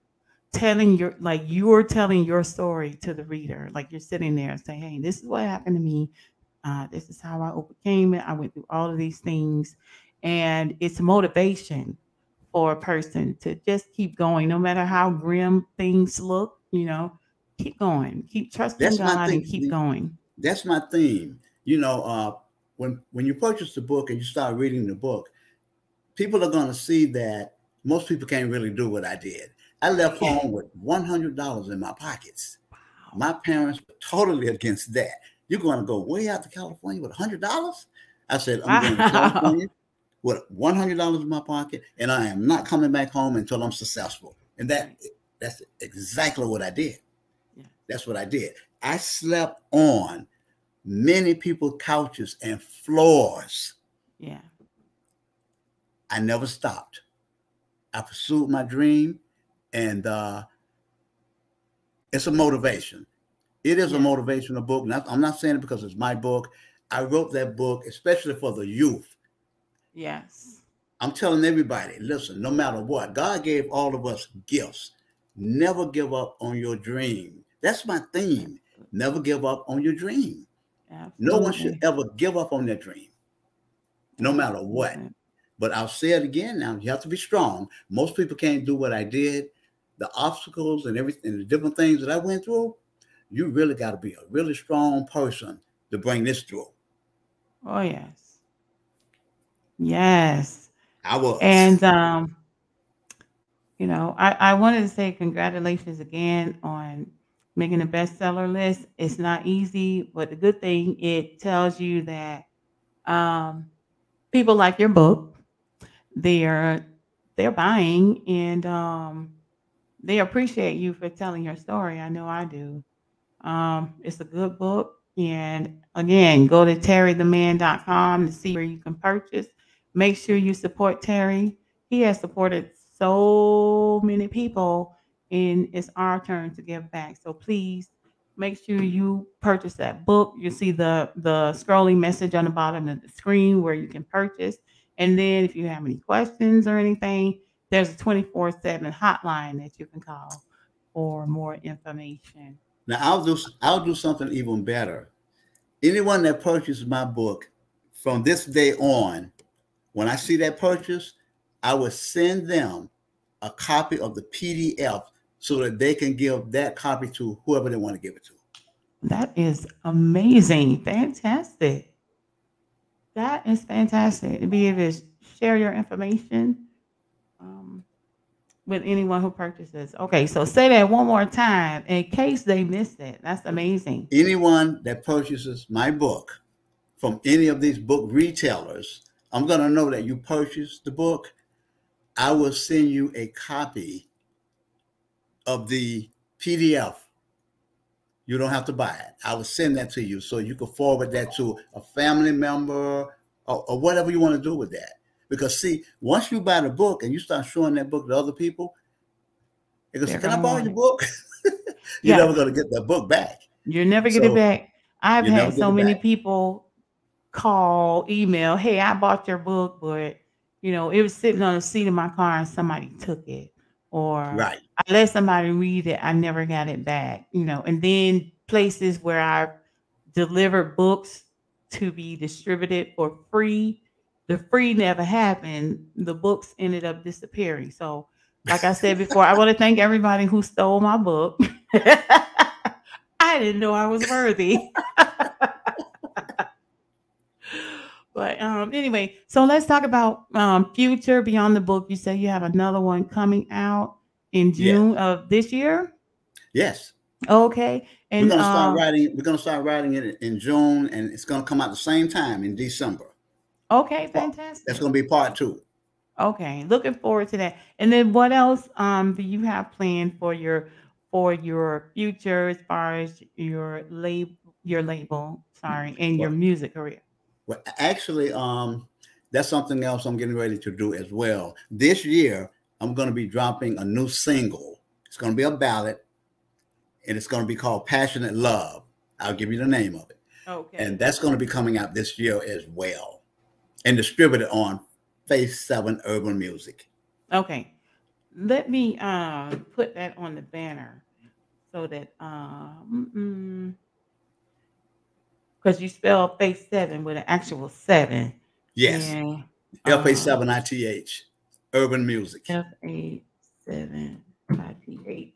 telling you're telling your story to the reader. Like you're sitting there and saying, hey, this is what happened to me. This is how I overcame it. I went through all of these things. And it's motivation for a person to just keep going, no matter how grim things look, keep going, keep trusting That's my God and thing. keep going. That's my theme. When you purchase the book and you start reading the book, people are going to see that most people can't really do what I did. I left home with $100 in my pockets. My parents were totally against that. You're going to go way out to California with $100? I said, I'm going to Wow. California with $100 in my pocket, and I am not coming back home until I'm successful. And Right. that's exactly what I did. Yeah. That's what I did. I slept on many people's couches and floors. Yeah. I never stopped. I pursued my dream, and it's a motivation. It is a Yeah. motivational book. I'm not saying it because it's my book. I wrote that book especially for the youth. Yes. I'm telling everybody, listen, no matter what, God gave all of us gifts. Never give up on your dream. That's my theme. Never give up on your dream. No one should Absolutely. ever give up on their dream, no matter what. Absolutely. But I'll say it again now. You have to be strong. Most people can't do what I did. The obstacles and everything, the different things that I went through, you really got to be a really strong person to bring this through. Oh yes. Yes. I was. And I wanted to say congratulations again on making a bestseller list. It's not easy, but the good thing, it tells you that um, people like your book. They're they're buying, and they appreciate you for telling your story. I know I do. It's a good book. And again, go to terrytheman.com to see where you can purchase. Make sure you support Terry. He has supported so many people, and it's our turn to give back. So please make sure you purchase that book. You see the scrolling message on the bottom of the screen where you can purchase. And then if you have any questions or anything, there's a 24/7 hotline that you can call for more information. Now I'll do something even better. Anyone that purchases my book from this day on, when I see that purchase, I will send them a copy of the PDF so that they can give that copy to whoever they want to give it to. That is amazing. Fantastic. That is fantastic to be able to share your information um, with anyone who purchases. Okay, so say that one more time in case they missed it. That's amazing. Anyone that purchases my book from any of these book retailers, I'm going to know that you purchased the book. I will send you a copy of the PDF. You don't have to buy it. I will send that to you so you can forward that to a family member or whatever you want to do with that. Because see, once you buy the book and you start showing that book to other people, it goes, They're "Can I gonna borrow want your it. book?" You're Yeah, never going to get that book back. you never get it So back. I've you never had get so it many back. people call, email, "Hey, I bought your book, but it was sitting on the seat of my car and somebody took it." Or Right. I let somebody read it, I never got it back. And then places where I've delivered books to be distributed for free, the free never happened. The books ended up disappearing. So, like I said before, I want to thank everybody who stole my book. I didn't know I was worthy. But anyway, so let's talk about future beyond the book. You said you have another one coming out in Yes. June of this year. Yes. Okay, We're and going to start writing. We're going to start writing it in June, and it's going to come out the same time in December. okay, That's fantastic. going to be part two. Okay, looking forward to that. And then what else do you have planned for your future as far as your label, sorry, and your Well, music career? actually, that's something else I'm getting ready to do as well. This year, I'm going to be dropping a new single. It's going to be a ballad, and it's going to be called "Passionate Love." I'll give you the name of it, and Okay. that's going to be coming out this year as well. and distributed on Phase 7 Urban Music. Okay. Let me put that on the banner so that because you spell face seven with an actual seven. Yes, And FA7ITH, Urban Music. F-A-7-I-T-H.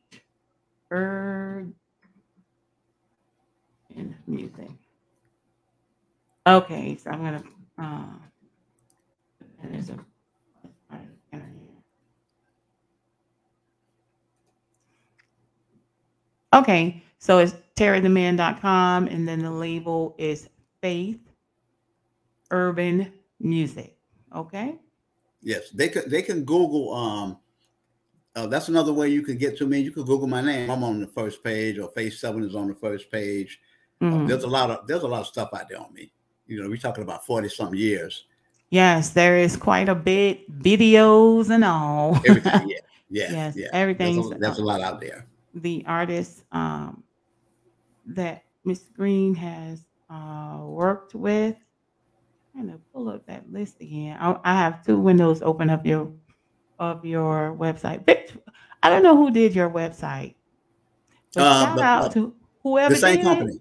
Urban music. Okay, so I'm gonna there's a okay, so it's terrytheman.com and then the label is Faith Urban Music. Okay? Yes, they can Google. That's another way you can get to me. You can Google my name. I'm on the first page, or Phase 7 is on the first page. There's Mhm. a lot of stuff out there on me. We're talking about 40 some years. Yes, there is quite a bit, videos and all. Everything. Yeah, yeah, Yes, yeah. There's everything's a, there's a lot out there. the artist that Miss Green has worked with. Trying to pull up that list again. I have two windows open of your website. I don't know who did your website, but shout But out to the whoever same did it. company.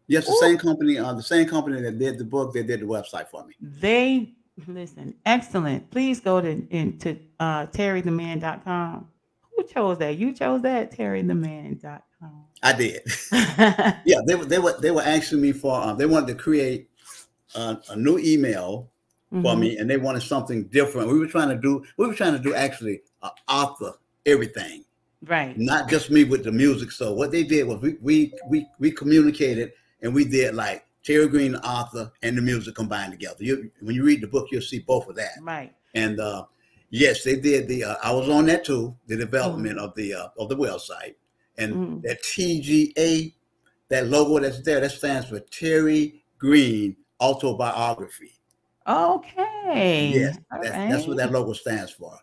Yes, the Ooh, same company. The same company that did the book, they did the website for me. they listen, excellent. Please go to terrytheman.com. Who chose that? You chose that, terrytheman.com. I did. Yeah, they were asking me for. They wanted to create a new email for Hmm. me, and they wanted something different. We were trying to do actually author everything, Right. not just me with the music. So what they did was we communicated, and we did like Terry Greene, the author, and the music combined together. When you read the book, you'll see both of that. Right. And yes, they did the. I was on that too, the development Hmm. of the website, and Hmm. that TGA, that logo that's there, that stands for Terry Greene Autobiography. Okay. Yes, All that's what right. that logo stands for.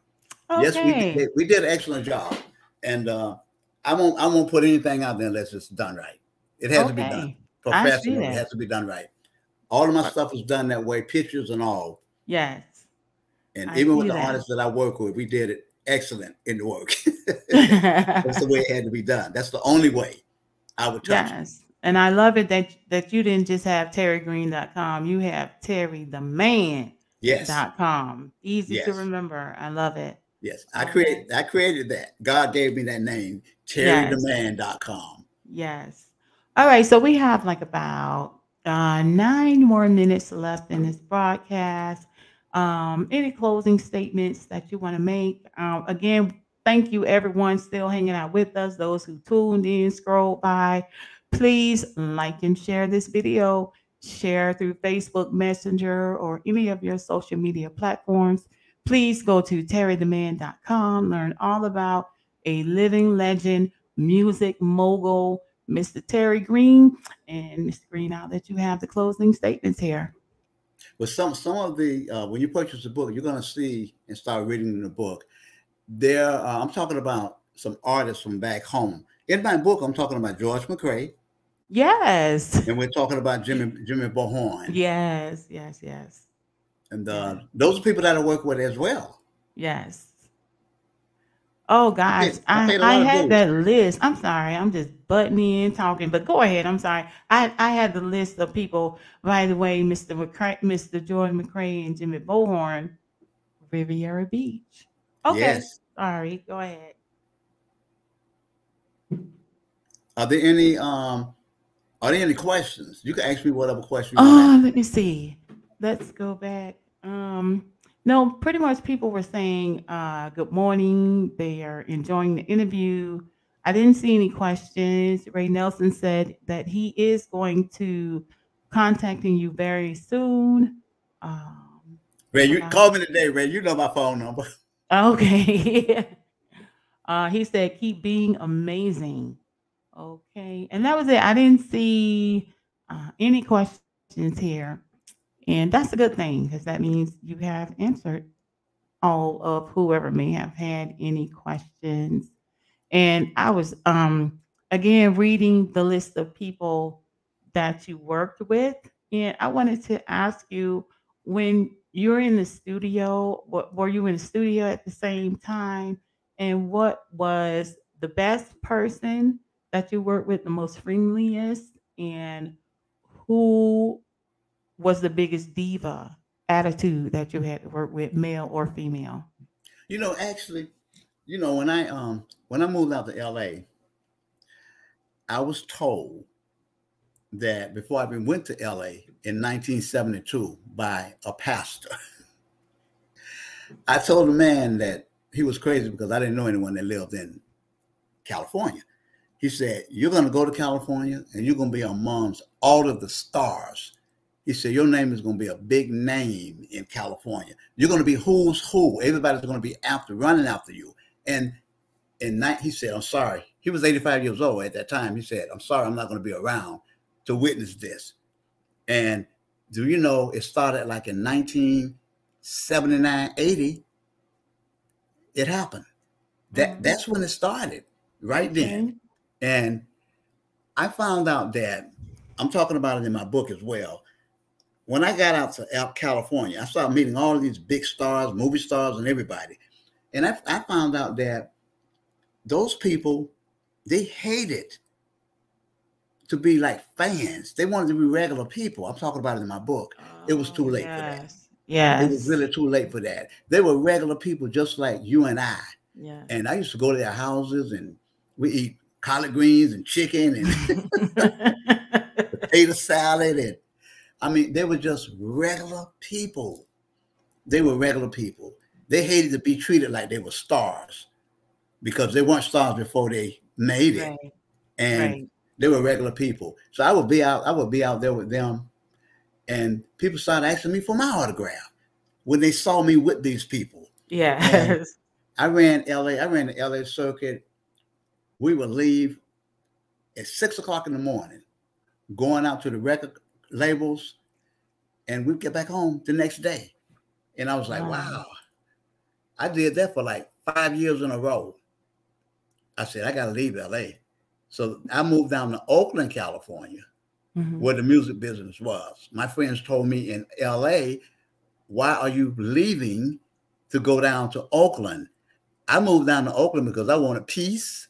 Yes, Okay. we did an excellent job, and I won't put anything out there unless it's done right. It has to be done Okay. I see professional. It that. has to be done right. All of my Uh, stuff is done that way, pictures and all. Yes, And I even with see the that. artists that I work with, we did it excellent in the work. That's the way it had to be done. That's the only way I would touch it. Yes. And I love it that you didn't just have terrygreen.com. You have Yes, terrytheman.com. Easy to yes, remember. I love it. yes. I Okay. created I created that. God gave me that name, Yes. terrytheman.com. Yes. All right. So we have like about 9 more minutes left in this broadcast. Any closing statements that you want to make? Again, thank you everyone still hanging out with us. Those who tuned in, scrolled by. Please like and share this video. Share through Facebook Messenger or any of your social media platforms. Please go to terrytheman.com. Learn all about a living legend music mogul, Mr. Terry Greene. And Mr. Greene, I'll let you have the closing statements here. But some of the when you purchase the book, you're going to see and start reading the book. There, I'm talking about some artists from back home. In my book, I'm talking about George McCrae, Yes. and we're talking about Jimmy Bohorn, Yes, yes, yes, and yes, those are people that I work with as well. yes. Oh I gosh, paid, I I paid a I lot of had dues. that list. I'm sorry, I'm just butting in talking, but go ahead. I'm sorry. I had the list of people. By the way, Mr. George McCrae and Jimmy Bohorn, Riviera Beach. Okay, Yes. sorry. Go ahead. Are there any questions? You can ask me whatever question you want to ask. Oh, let me see. Let's go back. No, pretty much people were saying good morning. They are enjoying the interview. I didn't see any questions. Ray Nelson said that he is going to contacting you very soon. Ray, you About call me today, Ray. You know my phone number. okay. He said keep being amazing. Okay, and that was it. I didn't see any questions here. And that's a good thing because that means you have answered all of whoever may have had any questions. And I was again reading the list of people that you worked with. And I wanted to ask you when you're in the studio. What were you in the studio at the same time? And what was the best person that you worked with the most friendliest? And who was the biggest diva attitude that you had to work with, male or female? Actually, when I moved out to LA, I was told that before I even went to LA in 1972 by a pastor. I told the man that he was crazy because I didn't know anyone that lived in California. He said, "You're going to go to California and you're going to be amongst all of the stars." He said, "Your name is going to be a big name in California. You're going to be who's who. Everybody's going to be running after you." And he said, "I'm sorry." He was 85 years old at that time. He said, "I'm sorry, I'm not going to be around to witness this." And do you know, it started like in 1979, 80. It happened. That's when it started, right then. Okay. And I found out that, I'm talking about it in my book as well. When I got out to California, I started meeting all of these big stars, movie stars, and everybody. And I found out that those people, they hated to be like fans. They wanted to be regular people. I'm talking about it in my book. It was Oh, too late for that. yes. It was Yes. really too late for that. They were regular people just like you and I. Yes. And I used to go to their houses and we eat collard greens and chicken and potato salad. And I mean, they were just regular people. They were regular people. They hated to be treated like they were stars because they weren't stars before they made it. Right. And Right. they were regular people. So I would be out there with them, and people started asking me for my autograph when they saw me with these people. And Yes. I ran the LA circuit. We would leave at 6 o'clock in the morning, going out to the record labels, and we'd get back home the next day. And I was like, Wow. wow, I did that for like 5 years in a row. I said, I got to leave LA. So I moved down to Oakland, California, Mhm. where the music business was. My friends told me in LA, why are you leaving to go down to Oakland? I moved down to Oakland because I wanted peace.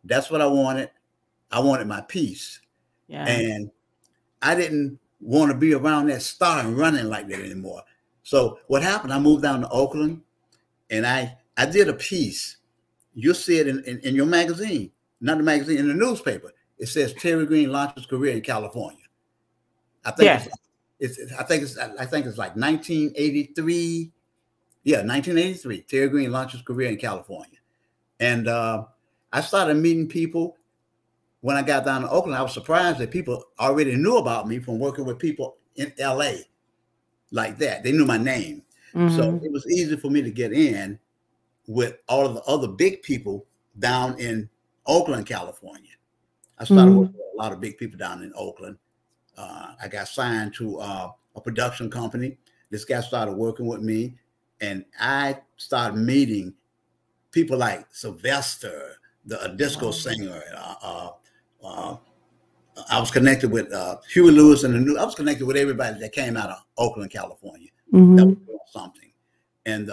That's what I wanted. I wanted my peace. Yes. And I didn't want to be around that star and running like that anymore. So what happened, I moved down to Oakland and I did a piece. You'll see it in your magazine, not the magazine, in the newspaper. It says Terry Greene launches career in California. I think Yes. I think it's like 1983. Yeah, 1983. Terry Greene launched his career in California. And I started meeting people when I got down to Oakland. I was surprised that people already knew about me from working with people in LA like that. They knew my name. So Mhm. it was easy for me to get in with all of the other big people down in Oakland, California. I started working Mhm. with a lot of big people down in Oakland. I got signed to a production company. This guy started working with me, and I started meeting people like Sylvester, a disco Wow. singer. Uh, I was connected with Huey Lewis and the New. I was connected with everybody that came out of Oakland, California. That was Mhm. doing something, and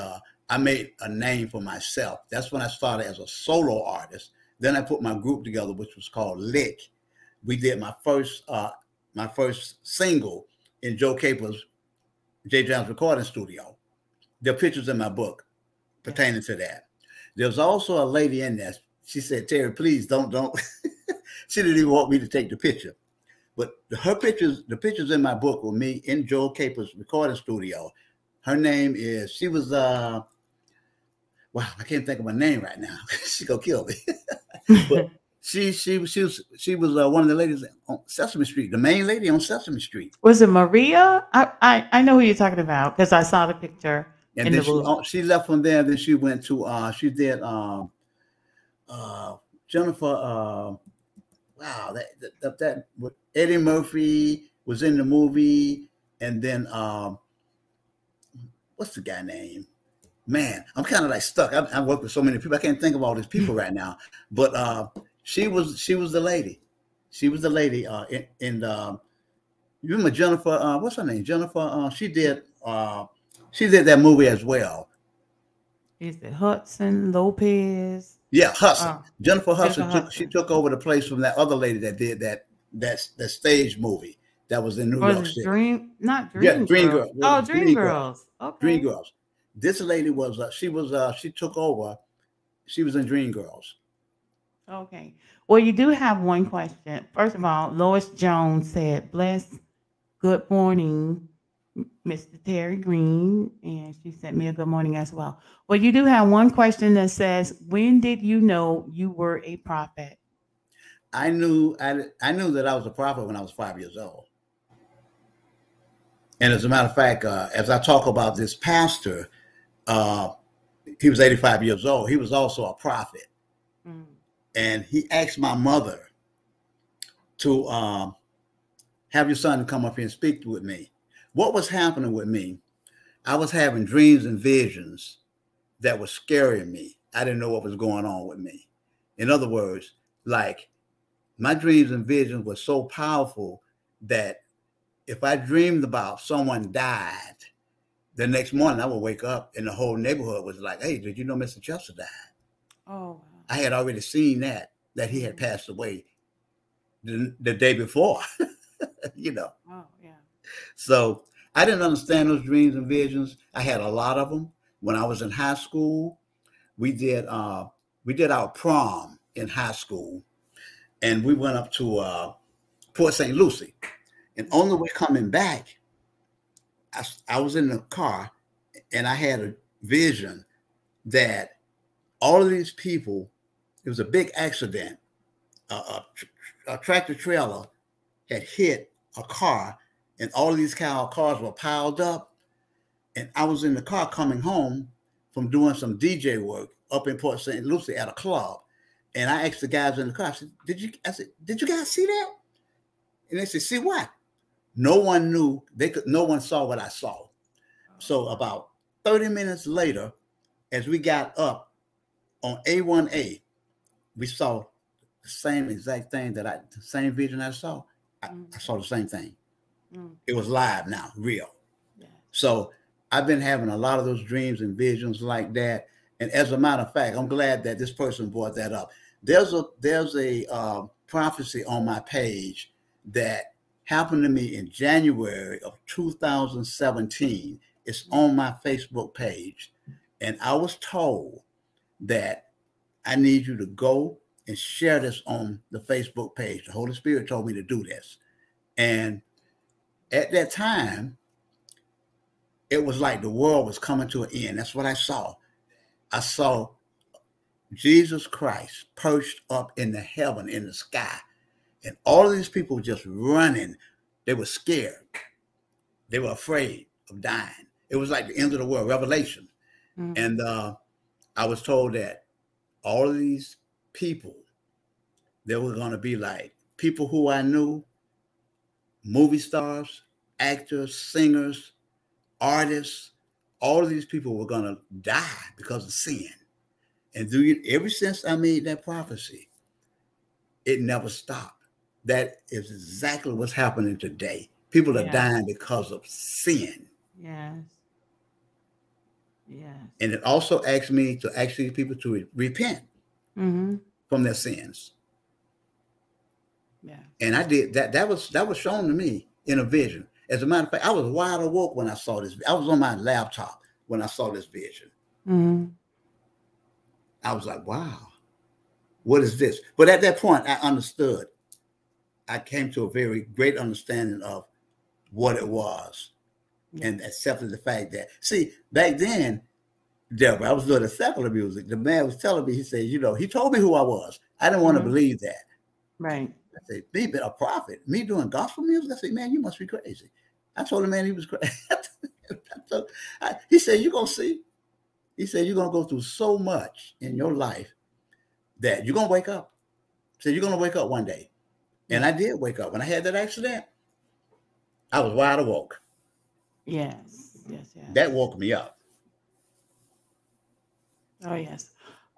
I made a name for myself. That's when I started as a solo artist. Then I put my group together, which was called Lick. We did my first single in Joe Caper's J. John's recording studio. There are pictures in my book Yes. pertaining to that. There's also a lady in there. She said, "Terry, please don't." She didn't even want me to take the picture. But the pictures in my book were me in Joe Caper's recording studio. Her name is, she was, wow, I can't think of her name right now. She gonna kill me. But she was one of the ladies on Sesame Street, the main lady on Sesame Street. Was it Maria? I know who you're talking about because I saw the picture And in then the book. she left from there. Then she went to she did uh, Jennifer. Wow, that with Eddie Murphy was in the movie, and then what's the guy name? Man, I'm kind of like stuck. I work with so many people. I can't think of all these people right now. But she was the lady. She was the lady in you remember Jennifer? What's her name? Jennifer. She did. Uh, she did that movie as well. Is it Hudson Lopez? Yeah, Hudson. Oh, Jennifer Jennifer Hudson Hudson. took over the place from that other lady that did that stage movie that was in New Was York it City. Dream? Not Yeah, Dream Dream Girl. Girl. What was Oh, it? Dream Dream Girl. Girls. Dream Okay. Girls. This lady was she took over. She was in Dream Girls. Okay. Well, you do have one question. First of all, Lois Jones said, "Bless. Good morning, Mr. Terry Greene," and she sent me a good morning as well. Well, you do have one question that says, "When did you know you were a prophet?" I knew that I was a prophet when I was 5 years old. And as a matter of fact, as I talk about this pastor, uh, he was 85 years old. He was also a prophet, Mm. and he asked my mother to have your son come up here and speak with me. What was happening with me? I was having dreams and visions that were scaring me. I didn't know what was going on with me. In other words, like my dreams and visions were so powerful that if I dreamed about someone died, the next morning I would wake up and the whole neighborhood was like, "Hey, did you know Mr. Chester died?" Oh, I had already seen that he had wow. passed away the day before, you know. Oh, yeah. So I didn't understand those dreams and visions. I had a lot of them. When I was in high school, we did uh, we did our prom in high school, and we went up to Port St. Lucie. And on the way coming back, I was in the car, and I had a vision that all of these people, it was a big accident. A tractor trailer had hit a car, and all of these cars were piled up. And I was in the car coming home from doing some DJ work up in Port St. Lucie at a club. And I asked the guys in the car, I said, did you guys see that? And they said, see what? No one knew. No one saw what I saw. Oh, So about 30 minutes later, as we got up on A1A, we saw the same exact thing the same vision I saw. I mm, saw the same thing. mm, It was live now, real. yes. So I've been having a lot of those dreams and visions like that. And as a matter of fact, I'm glad that this person brought that up. There's a prophecy on my page that happened to me in January of 2017. It's Mm, on my Facebook page, and I was told that I need you to go and share this on the Facebook page. The Holy Spirit told me to do this, and at that time, it was like the world was coming to an end. That's what I saw. I saw Jesus Christ perched up in the heaven in the sky, and all of these people were just running. They were scared. They were afraid of dying. It was like the end of the world, Revelation. mm, And I was told that all of these people, they were going to be like people who I knew, movie stars, actors, singers, artists. All of these people were going to die because of sin. And ever since I made that prophecy, it never stopped. That is exactly what's happening today. People are yes. dying because of sin. Yes. Yes. And it also asked me to ask these people to repent Mm-hmm. from their sins. Yes. And I did that. That was shown to me in a vision. As a matter of fact, I was wide awake when I saw this. I was on my laptop when I saw this vision. Mm-hmm. I was like, wow, what is this? But at that point, I understood. I came to a very great understanding of what it was Yes. and accepted the fact that, see, back then, Deborah, I was doing the secular music. The man was telling me, he said, he told me who I was. I didn't want to Mm-hmm. believe that. Right. I said, me being a prophet, me doing gospel music? I said, man, you must be crazy. I told the man he was crazy. He said, you're going to see. He said, you're going to go through so much in your life that you're going to wake up. He said, you're going to wake up one day. And Yes. I did wake up. When I had that accident, I was wide awake. Yes. Yes. That Yes. woke me up. Oh, yes.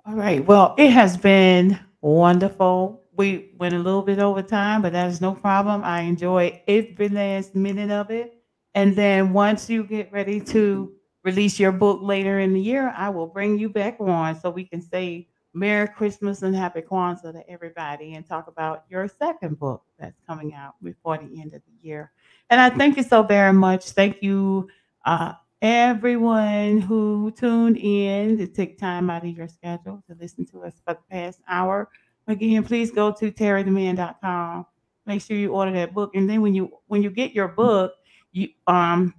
All right. Well, it has been wonderful. We went a little bit over time, but that is no problem. I enjoyed every last minute of it. And then once you get ready to release your book later in the year, I will bring you back on so we can say Merry Christmas and Happy Kwanzaa to everybody and talk about your second book that's coming out before the end of the year. And I thank you so very much. Thank you, uh, everyone who tuned in to take time out of your schedule to listen to us for the past hour. Again, please go to terrytheman.com. Make sure you order that book. And then when you get your book, you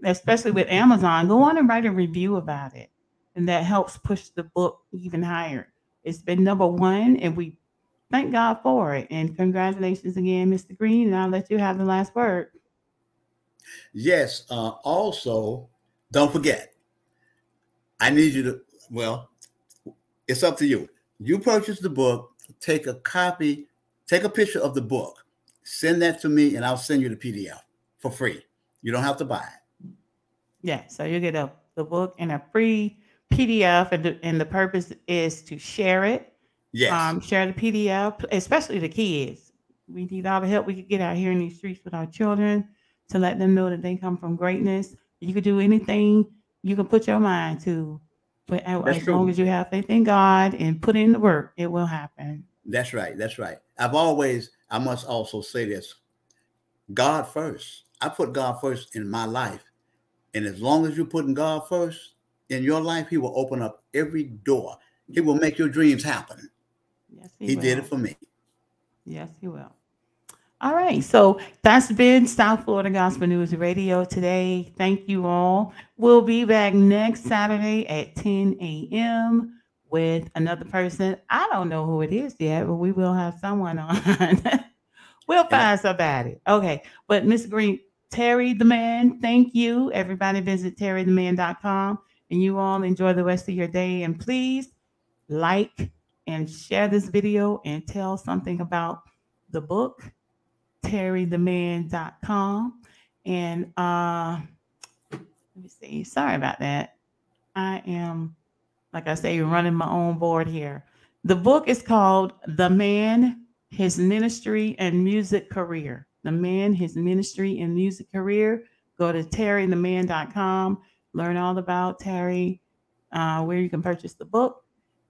especially with Amazon, go on and write a review about it. And that helps push the book even higher. It's been number one, and we thank God for it. And congratulations again, Mr. Green. And I'll let you have the last word. Yes. Also, don't forget, I need you to, well, it's up to you. You purchase the book, take a copy, take a picture of the book, send that to me, and I'll send you the PDF for free. You don't have to buy it. Yeah, so you get the book and a free PDF, and the purpose is to share it. Yes, Share the PDF, especially the kids. We need all the help we could get out here in these streets with our children to let them know that they come from greatness. You could do anything you can put your mind to, but that's as long true. as you have faith in God and put in the work, it will happen. That's right. That's right. I must also say this: God first. I put God first in my life. And as long as you're putting God first in your life, He will open up every door. He will make your dreams happen. Yes, He He did it will. for me. Yes, He will. All right. So that's been South Florida Gospel News Radio today. Thank you all. We'll be back next Saturday at 10 a.m. with another person. I don't know who it is yet, but we will have someone on. We'll And find somebody. Okay. But Miss Green, Terry the Man, thank you. Everybody visit terrytheman.com, and you all enjoy the rest of your day. And please like and share this video and tell something about the book terrytheman.com. And let me see. Sorry about that. I am, like I say, running my own board here. The book is called The Man, His Ministry and Music Career. The Man, His Ministry and Music Career. Go to terrytheman.com. Learn all about Terry, where you can purchase the book.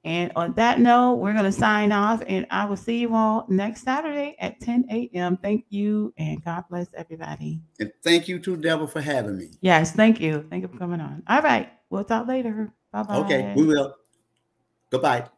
And on that note, we're going to sign off, and I will see you all next Saturday at 10 a.m. Thank you, and God bless everybody. thank you too, Deborah, for having me. Yes, thank you. Thank you for coming on. All right. We'll talk later. Bye Okay, we bye. will. Goodbye.